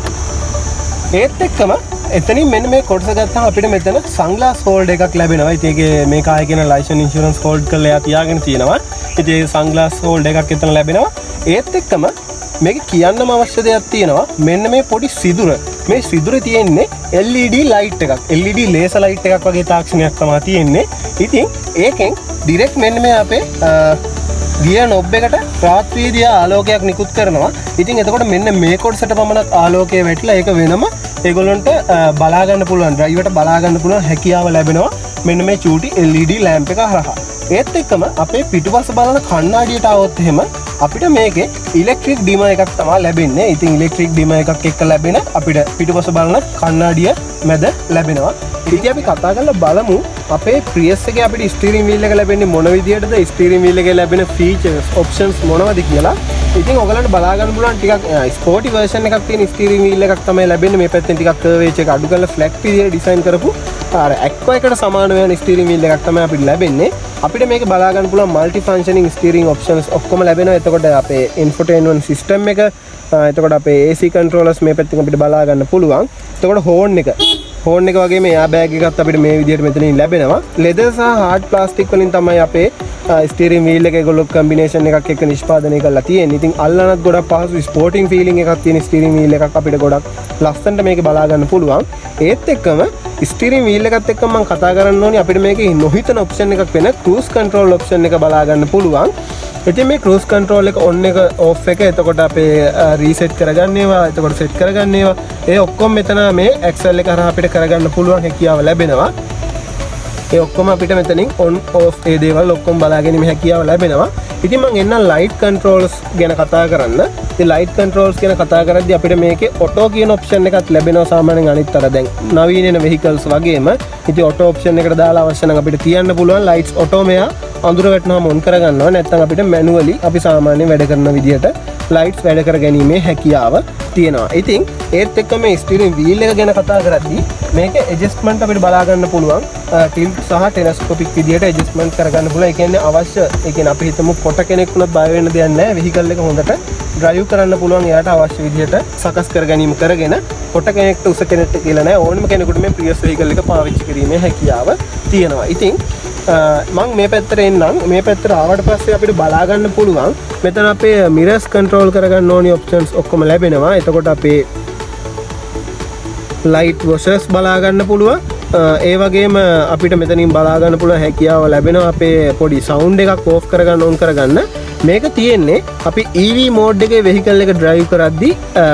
ඒත් එක්කම එතනින් මෙන්න මේ කොටස ගත්තාම අපිට මෙතන සන්ග්ලාස් හෝල්ඩර් එකක් ලැබෙනවා. ඉතින් ඒකේ මේක ආයේ කියන ලයිසන්ස් ඉන්ෂුරන්ස් හෝල්ඩ් කරලා එයා තියාගෙන තියෙනවා. ඉතින් ඒ සන්ග්ලාස් හෝල්ඩර් එකක් එතන ලැබෙනවා. ඒත් එක්කම මේක කියන්නම අවශ්‍ය දෙයක් තියෙනවා. මෙන්න මේ පොඩි සිදුර. මේ සිදුරේ තියෙන්නේ LED ලයිට් එකක්. LED ලේසර් ලයිට් එකක් වගේ තාක්ෂණයක් තමයි තියෙන්නේ. ඉතින් ඒකෙන් ඩිරෙක්ට් මෙන්න මේ අපේ ගියර් නොබ් එකට රාත්‍රියේදී ආලෝකයක් නිකුත් කරනවා. ඉතින් එතකොට මෙන්න මේ කොටසට පමණක් ආලෝකය වැටිලා ඒක වෙනම ඒගොල්ලන්ට බලා ගන්න පුළුවන්, ඩ්‍රයිවර්ට බලා ගන්න පුළුවන් හැකියාව ලැබෙනවා මෙන්න මේ චූටි LED ලැම්ප් එක හරහා. ඒත් එක්කම අපේ පිටුපස බලන කණ්ණාඩියට આવොත් එහෙම අපිට මේකේ ඉලෙක්ට්‍රික් ඩිමර් එකක් තමයි ලැබෙන්නේ. ඉතින් ඉලෙක්ට්‍රික් ඩිමර් එකක් එක්ක ලැබෙන අපිට පිටුපස බලන කණ්ණාඩිය මැද ලැබෙනවා. ඉතින් අපි කතා කරලා බලමු අපේ Prius එකේ අපිට ස්ටියරින් වීල් එක ලැබෙන්නේ මොන විදියටද, ස්ටියරින් වීල් එකේ ලැබෙන ෆීචර්ස්, ඔප්ෂන්ස් මොනවද කියලා. ඉතින් ඔයගලන්ට බලා ගන්න පුළුවන් ටිකක් ස්පෝර්ටි වර්ෂන් එකක් තියෙන ස්ටියරින් වීල් එකක් තමයි ලැබෙන්නේ. මේ පැත්තෙන් ටිකක් කර්වේජ් එක අඩු කරලා ෆ්ලැට් විදියට ඩිසයින් කරපු අර ඇක්වා එකට සමාන වෙන ස්ටියරින් වීල් එකක් තමයි අපිට ලැබෙන්නේ. අපිට මේක බලා ගන්න පුළුවන් මල්ටි ෆන්ක්ෂනින් ස්ටියරින් ඔප්ෂන්ස් ඔක්කොම ලැබෙනවා. එතකොට අපේ ඉන්ෆෝටේන්මන්ට් සිස්ටම් එක, එතකොට අපේ AC කන්ට්‍රෝලර්ස් මේ පැත්තෙන් අපිට බලා ගන්න පුළුවන්. එතකොට හෝන් එක වගේ මේ එයා බෑග් එකත් අපිට මේ විදිහට මෙතනින් ලැබෙනවා. ලෙදර් සහ හાર્ඩ් ප්ලාස්ටික් වලින් තමයි අපේ ස්ටියරින් වීල් එක ඒගොල්ලෝ කම්බිනේෂන් එකක් එක්ක නිෂ්පාදනය කරලා තියෙන්නේ. ඉතින් අල්ලනත් ගොඩක් පහසු ස්පෝර්ටින් ෆීලිං එකක් තියෙන ස්ටියරින් වීල් එකක් අපිට ගොඩක් ලස්සනට මේක බලා ගන්න පුළුවන්. ඒත් එක්කම ස්ටියරින් වීල් එකත් එක්ක මම කතා කරන්න ඕනේ අපිට මේකේ නොහිතන ඔප්ෂන් එකක් වෙන ක්‍රූස් කන්ට්‍රෝල් ඔප්ෂන් එක බලා ගන්න පුළුවන්. ඉතින් මේ ක්‍රූස් කන්ට්‍රෝල් එක ඔන් එක ඔෆ් එක එතකොට අපේ රීසෙට් කරගන්න ඒවා, එතකොට සෙට් කරගන්න ඒවා, ඒ ඔක්කොම මෙතන මේ ඇක්සල් එක හරහා අපිට කරගන්න පුළුවන් හැකියාව ලැබෙනවා. ඒ ඔක්කොම අපිට මෙතනින් ඔන් ඔෆ් ඒ දේවල් ඔක්කොම බලා ගැනීම හැකියාව ලැබෙනවා. ඉතින් මම එන්නම් ලයිට් කන්ට්‍රෝල්ස් ගැන කතා කරන්න. ඉතින් ලයිට් කන්ට්‍රෝල්ස් ගැන කතා කරද්දී අපිට මේකේ ඔටෝ කියන ඔප්ෂන් එකක් ලැබෙනවා සාමාන්‍යයෙන් අනිත් අර දැන් නවීන වෙහිකල්ස් වගේම. ඉතින් ඔටෝ ඔප්ෂන් එකට දාලා අවශ්‍ය නම් අපිට තියන්න පුළුවන් ලයිට්ස් ඔටෝ මෙයා අඳුර වැටෙනවාම ඔන් කරගන්නවා. නැත්නම් අපිට මැනුවලි අපි සාමාන්‍යයෙන් වැඩ කරන විදිහට ලයිට්ස් වැඩ කර ගැනීමේ හැකියාව තියෙනවා. ඉතින් ඒත් එක්ක මේ ස්ටියරින් වීල් එක ගැන කතා කරද්දී මේක ඇඩ්ජස්ට්මන්ට් අපිට බලා ගන්න පුළුවන්. ටිල්ට් සහ ටෙලස්කෝපික් විදිහට ඇඩ්ජස්ට්මන්ට් කරගන්න පුළුවන්. ඒ කියන්නේ අවශ්‍ය, ඒ කියන්නේ අපි හිතමු පොට කෙනෙක් වුණත් බය වෙන්න දෙයක් නැහැ. වෙහිකල් එක හොඳට ඩ්‍රයිව් කරන්න පුළුවන්. එයාට අවශ්‍ය විදිහට සකස් කර ගැනීම කරගෙන පොට කෙනෙක්ට උස කෙනෙක්ට කියලා නැහැ. ඕනම කෙනෙකුට මේ Prius වෙහිකල් එක පාවිච්චි කිරීමේ හැකියාව තියෙනවා. ඉතින් මම මේ පැත්තට එන්නම්. මේ පැත්තට ආවට පස්සේ අපිට බලා ගන්න පුළුවන් මෙතන අපේ මිරර්ස් කන්ට්‍රෝල් කරගන්න ඕනි ඔප්ෂන්ස් ඔක්කොම ලැබෙනවා. එතකොට අපේ ලයිට් වොෂර්ස් බලා ගන්න පුළුවන්. ඒ වගේම අපිට මෙතනින් බලා ගන්න පුළුවන් හැකියාව ලැබෙනවා අපේ පොඩි සවුන්ඩ් එකක් ඕෆ් කරගන්න ඕන් කරගන්න. මේක තියෙන්නේ අපි EV මෝඩ් එකේ වෙහිකල් එක ඩ්‍රයිව් කරද්දී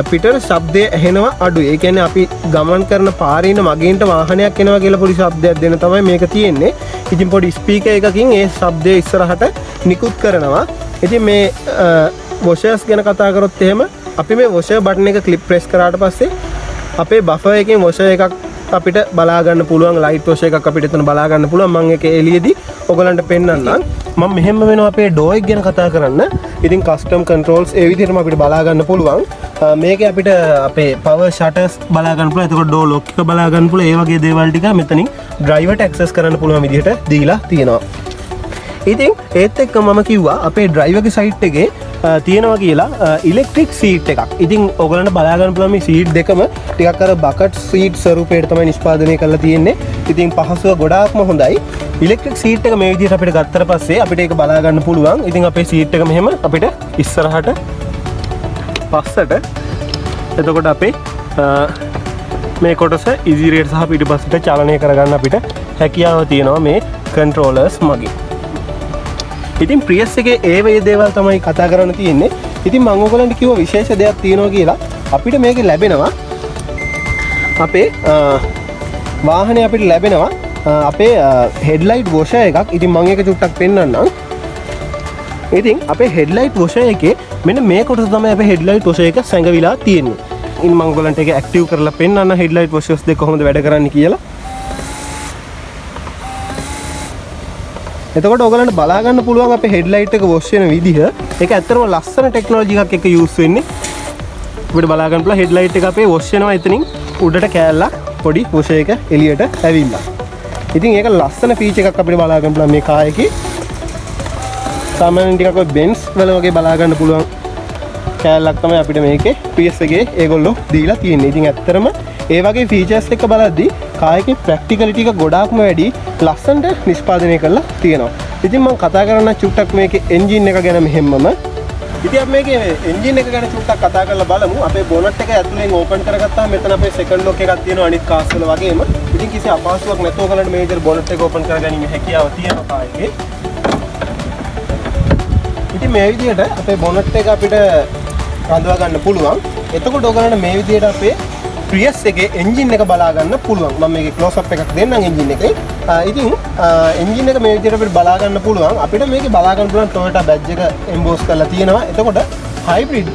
පිටර ශබ්දය ඇහෙනවා අඩුයි. ඒ කියන්නේ අපි ගමන් කරන පාරේ ඉන්න මගින්ට වාහනයක් එනවා කියලා පොඩි ශබ්දයක් දෙන්න තමයි මේක තියෙන්නේ. ඉතින් පොඩි ස්පීකර් එකකින් ඒ ශබ්දය ඉස්සරහට නිකුත් කරනවා. ඉතින් මේ වොෂර්ස් ගැන කතා කරොත් එහෙම අපි මේ වොෂර් බටන් එක ක්ලික් ප්‍රෙස් කරාට පස්සේ අපේ බෆර් එකෙන් වොෂර් එකක් අපිට බලා ගන්න පුළුවන්. ලයිට් වොෂර් එකක් අපිට එතන බලා ගන්න පුළුවන්. මම ඒක එළියේදී ඔයගලන්ට පෙන්නන්නම්. මම මෙහෙම වෙනවා අපේ ඩෝ එක ගැන කතා කරන්න. ඉතින් කස්ටම් කන්ට්‍රෝල්ස් ඒ විදිහටම අපිට බලා ගන්න පුළුවන්. මේකේ අපිට අපේ පවර් ෂටර්ස් බලා ගන්න පුළුවන්. එතකොට ඩෝ ලොක් එක බලා ගන්න පුළුවන්. ඒ වගේ දේවල් ටික මෙතනින් ඩ්‍රයිවර්ට ඇක්සස් කරන්න පුළුවන් විදිහට දීලා තියෙනවා. ඉතින් ඒත් එක්ක මම කිව්වා අපේ ඩ්‍රයිවර්ගේ සයිට් එකේ තියෙනවා කියලා ඉලෙක්ට්‍රික් සීට් එකක්. ඉතින් ඔයගලන්ට බලා ගන්න පුළුවන් මේ සීට් දෙකම ටිකක් අර බකට් සීට් ස්වරූපයට තමයි නිෂ්පාදනය කරලා තියෙන්නේ. ඉතින් පහසුව ගොඩාක්ම හොඳයි. ඉලෙක්ට්‍රික් සීට් එක මේ විදිහට අපිට ගත්තට පස්සේ අපිට ඒක බලා ගන්න පුළුවන්. ඉතින් අපේ සීට් එක මෙහෙම අපිට ඉස්සරහට පස්සට, එතකොට අපේ මේ කොටස ඉදිරියට සහ පිටුපසට චලනය කරගන්න අපිට හැකියාව තියෙනවා මේ කන්ට්‍රෝලර්ස් මගින්. ඉතින් Prius එකේ ඒ වගේ දේවල් තමයි කතා කරන්න තියෙන්නේ. ඉතින් මම ඔයගලන්ට කිව්ව විශේෂ දෙයක් තියෙනවා කියලා. අපිට මේක ලැබෙනවා අපේ වාහනේ අපිට ලැබෙනවා අපේ හෙඩ්ලයිට් වොෂර් එකක්. ඉතින් මම ඒක චුට්ටක් පෙන්නන්නම්. ඉතින් අපේ හෙඩ්ලයිට් වොෂර් එකේ මෙන්න මේ කොටස තමයි අපේ හෙඩ්ලයිට් වොෂර් එක සැඟවිලා තියෙන්නේ. ඉතින් මම ඔයගලන්ට ඒක ඇක්ටිව් කරලා පෙන්නන්න හෙඩ්ලයිට් වොෂර්ස් දෙක කොහොමද වැඩ කරන්නේ කියලා. එතකොට ඔයගලන්ට බලා ගන්න පුළුවන් අපේ හෙඩ්ලයිට් එක වොෂ් වෙන විදිහ. ඒක ඇත්තටම ලස්සන ටෙක්නොලොජි එකක් එක්ක යූස් වෙන්නේ. අපිට බලා ගන්න පුළුවන් හෙඩ්ලයිට් එක අපේ වොෂ් වෙනවා එතනින් උඩට කෑල්ලක් පොඩි වොෂර් එක එළියට ඇවිල්ලා. ඉතින් ඒක ලස්සන ෆීචර් එකක් අපිට බලා ගන්න පුළුවන් මේ කාර් එකේ. සාමාන්‍යයෙන් ටිකක් ඔය බෙන්ස් වල වගේ බලා ගන්න පුළුවන් කෑල්ලක් තමයි අපිට මේකේ PS එකේ ඒගොල්ලෝ දීලා තියෙන්නේ. ඉතින් ඇත්තටම ඒ වගේ ෆීචර්ස් එක බලද්දි කාර් එකේ ප්‍රැක්ටිකලිටි එක ගොඩාක්ම වැඩි ලස්සනට නිෂ්පාදනය කරලා තියෙනවා. ඉතින් මම කතා කරන්න චුට්ටක් මේකේ එන්ජින් එක ගැන මෙහෙම්මම. ඉතින් අපි මේකේ එන්ජින් එක ගැන චුට්ටක් කතා කරලා බලමු. අපේ බොනට් එක ඇතුලෙන් ඕපන් කරගත්තාම මෙතන අපේ සෙකන්ඩ් ලොක් එකක් තියෙනවා අනිත් කාර්ස් වල වගේම. ඉතින් කිසි අපහසුයක් නැතුව ඔයගලන්ට මේ විදිහට බොනට් එක ඕපන් කරගැනීමේ හැකියාව තියෙනවා කාර් එකේ. ඉතින් මේ විදිහට අපේ බොනට් එක අපිට රඳවා ගන්න පුළුවන්. එතකොට ඔයගලන්ට මේ විදිහට අපේ Prius එකේ එන්ජින් එක බලා ගන්න පුළුවන්. මම මේකේ ක්ලෝස් අප් එකක් දෙන්නම් එන්ජින් එකේ. ඉතින් එන්ජින් එක මේ විදිහට අපිට බලා ගන්න පුළුවන්. අපිට මේකේ බලා ගන්න පුළුවන් Toyota badge එක emboss කරලා තියෙනවා. එතකොට hybrid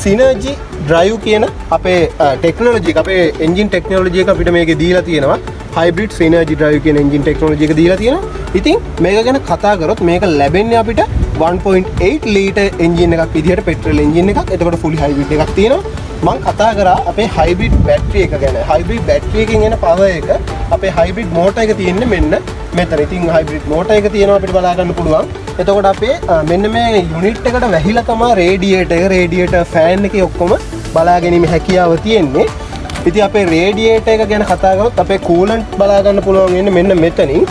synergy drive කියන අපේ ටෙක්නොලොජි එක අපේ එන්ජින් ටෙක්නොලොජි එක අපිට මේකේ දීලා තියෙනවා. hybrid synergy drive කියන එන්ජින් ටෙක්නොලොජි එක දීලා තියෙනවා. ඉතින් මේක ගැන කතා කරොත් මේක ලැබෙන්නේ අපිට 1.8 ලීටර් එන්ජින් එකක් විදිහට පෙට්‍රල් එන්ජින් එකක්. එතකොට fully hybrid එකක් තියෙනවා. මම කතා කරා අපේ hybrid battery එක ගැන. hybrid battery එකෙන් එන power එක අපේ hybrid motor එක තියෙන්නේ මෙන්න මෙතන. ඉතින් hybrid motor එක තියෙනවා අපිට බලා ගන්න පුළුවන්. එතකොට අපේ මෙන්න මේ unit එකට වැහිලා තමයි radiator fan එකේ ඔක්කොම බලා ගැනීම හැකියාව තියෙන්නේ. ඉතින් අපේ radiator එක ගැන කතා කරොත් අපේ coolant බලා ගන්න පුළුවන් වෙන්නේ මෙන්න මෙතනින්.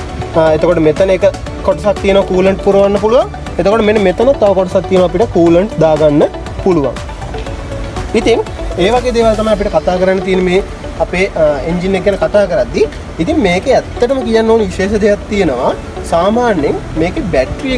එතකොට මෙතන එක කොටසක් තියෙනවා coolant පුරවන්න පුළුවන්. එතකොට මෙන්න මෙතන තව කොටසක් තියෙනවා අපිට coolant දාගන්න පුළුවන්. ඉතින් ඒ වගේ දේවල් තමයි අපිට කතා කරන්න තියෙන්නේ මේ අපේ එන්ජින් එක ගැන කතා කරද්දී. ඉතින් මේකේ ඇත්තටම කියන්න ඕන විශේෂ දෙයක් තියෙනවා. සාමාන්‍යයෙන් මේකේ බැටරි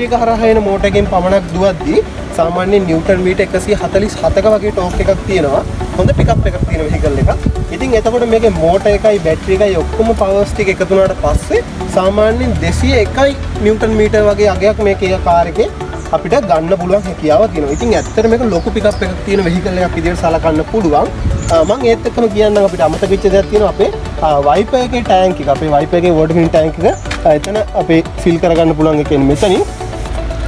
එක හරහා එන මෝටර් එකෙන් පමණක් දුවද්දී සාමාන්‍යයෙන් නිව්ටන් මීටර් 147ක වගේ ටෝක් එකක් තියෙනවා. හොඳ පිකප් එකක් තියෙන වෙහිකල් එකක්. ඉතින් එතකොට මේකේ මෝටර් එකයි බැටරි එකයි ඔක්කොම පවර්ස් ටික එකතු වුණාට පස්සේ සාමාන්‍යයෙන් 201 නිව්ටන් මීටර් වගේ අගයක් මේකේ කාර් එකේ අපිට ගන්න පුළුවන් හැකියාව තියෙනවා. ඉතින් ඇත්තට මේක ලොකු පිකප් එකක් තියෙන වෙහිකල් එකක් විදිහට සලකන්න පුළුවන්. මම ඒත් එක්කම කියන්නම් අපිට අමතක වෙච්ච දෙයක් තියෙනවා අපේ වයිපර් එකේ ටැංක් එක. අපේ වයිපර් එකේ වෝටර් ෆිල් ටැංක් එක එතන අපේ ෆිල් කරගන්න පුළුවන් එක කියන්නේ මෙතනින්.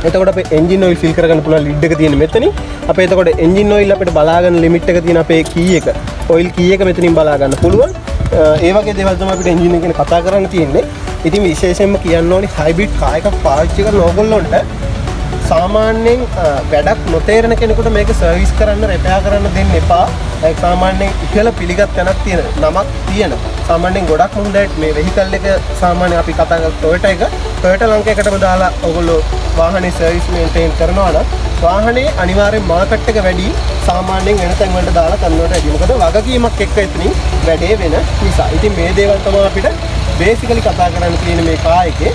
එතකොට අපේ එන්ජින් ඔයිල් ෆිල් කරගන්න පුළුවන් ලිඩ් එක තියෙන මෙතනින්. අපේ එතකොට එන්ජින් ඔයිල් අපිට බලා ගන්න ලිමිට් එක තියෙන අපේ කී එක. ඔයිල් කී එක මෙතනින් බලා ගන්න පුළුවන්. ඒ වගේ දේවල් තමයි අපිට එන්ජින් එක ගැන කතා කරන්න තියෙන්නේ. ඉතින් විශේෂයෙන්ම කියන්න ඕනේ හයිබ්‍රිඩ් කාර් එකක් පාවිච්චි කරන ඕගොල්ලොන්ට සාමාන්‍යයෙන් වැඩක් නොතේරෙන කෙනෙකුට මේක සර්විස් කරන්න රෙපෙයාර් කරන්න දෙන්න එපා. ඒක සාමාන්‍යයෙන් ඉහළ පිළිගත් තැනක් තියෙන නමක් තියෙන. සාමාන්‍යයෙන් ගොඩක් හොඳයි මේ වෙහිකල් එක සාමාන්‍යයෙන් අපි කතා කරන Toyota එක. Toyota ලංකාවකටම දාලා ඔයගොල්ලෝ වාහනේ සර්විස් මේන්ටේන් කරනවා නම් වාහනේ අනිවාර්යෙන් මාකට් එක වැඩි සාමාන්‍යයෙන් වෙන තැන් වලට දාලා කරනවට වැඩි. මොකද වගකීමක් එක්ක එතනින් වැඩේ වෙන නිසා. ඉතින් මේ දේවල් තමයි අපිට බේසිකලි කතා කරන්න තියෙන මේ කාර් එකේ.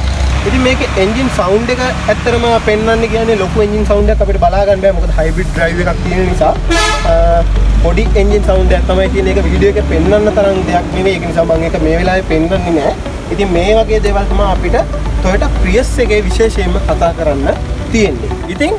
ඉතින් මේකේ එන්ජින් සවුන්ඩ් එක ඇත්තටම පෙන්වන්නේ කියන්නේ ලොකු එන්ජින් සවුන්ඩ් එකක් අපිට බලා ගන්න බෑ. මොකද හයිබ්‍රිඩ් ඩ්‍රයිව් එකක් තියෙන නිසා පොඩි එන්ජින් සවුන්ඩ් එකක් තමයි තියෙන. ඒක වීඩියෝ එකේ පෙන්වන්න තරම් දෙයක් නෙවෙයි. ඒක නිසා මම ඒක මේ වෙලාවේ පෙන්වන්නේ නෑ. ඉතින් මේ වගේ දේවල් තමයි අපිට Toyota Prius එකේ විශේෂයෙන්ම කතා කරන්න තියෙන්නේ. ඉතින්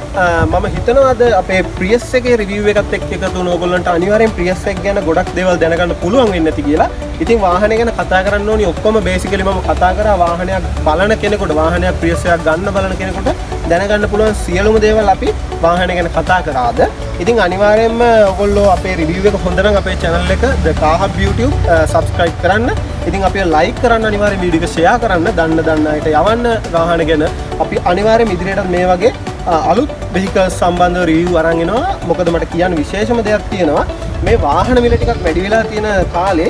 මම හිතනවා අද අපේ Prius එකේ රිවිව් එකත් එක්ක එකතු වුණ ඕගොල්ලන්ට අනිවාර්යෙන් Prius එක ගැන ගොඩක් දේවල් දැනගන්න පුළුවන් වෙන්නේ නැති කියලා. ඉතින් වාහනය ගැන කතා කරන්න ඕනි ඔක්කොම බේසිකලි මම කතා කරා වාහනයක් බලන කෙනෙකුට වාහනයක් Prius එකක් ගන්න බලන කෙනෙකුට දැනගන්න පුළුවන් සියලුම දේවල් අපි වාහනය ගැන කතා කරාද. ඉතින් අනිවාර්යයෙන්ම ඔයගොල්ලෝ අපේ රිවිව් එක හොඳ නම් අපේ channel එක The Car Hub YouTube subscribe කරන්න. ඉතින් අපි like කරන්න අනිවාර්යෙන් වීඩියෝ එක share කරන්න. දන්න අයට යවන්න වාහන ගැන. අපි අනිවාර්යයෙන් ඉදිරියටත් මේ වගේ අලුත් vehicles සම්බන්ධව රිවිව් අරන් එනවා. මොකද මට කියන්න විශේෂම දෙයක් තියෙනවා. මේ වාහන මිල ටිකක් වැඩි වෙලා තියෙන කාලේ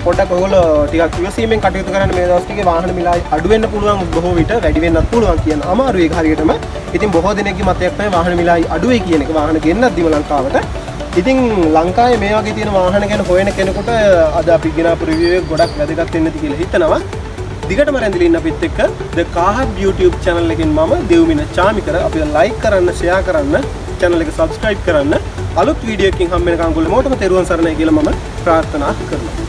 පොඩ්ඩක් ඔයගොල්ලෝ ටිකක් ඉවසීමෙන් කටයුතු කරන්න. මේ දවස් ටිකේ වාහන මිල අඩු වෙන්න පුළුවන්, බොහෝ විට වැඩි වෙන්නත් පුළුවන් කියන අමාරු ඒක හරියටම. ඉතින් බොහෝ දෙනෙක්ගේ මතයක් තමයි වාහන මිල අඩු වෙයි කියන එක. වාහන ගෙන්නත් දිව ලංකාවට. ඉතින් ලංකාවේ මේ වගේ තියෙන වාහන ගැන හොයන කෙනෙකුට අද අපි ගෙනාපු රිවිව් එක ගොඩක් වැදගත් වෙන්න ඇති කියලා හිතනවා. දිගටම රැඳිලා ඉන්න අපිත් එක්ක The Car Hub YouTube channel එකෙන් මම දෙව්මින චාමිකර අපිව like කරන්න, share කරන්න, channel එක subscribe කරන්න. අලුත් වීඩියෝ එකකින් හම්බ වෙනකන් ඔයගොල්ලෝ මොකටම තෙරුවන් සරණයි කියලා මම ප්‍රාර්ථනා කරනවා.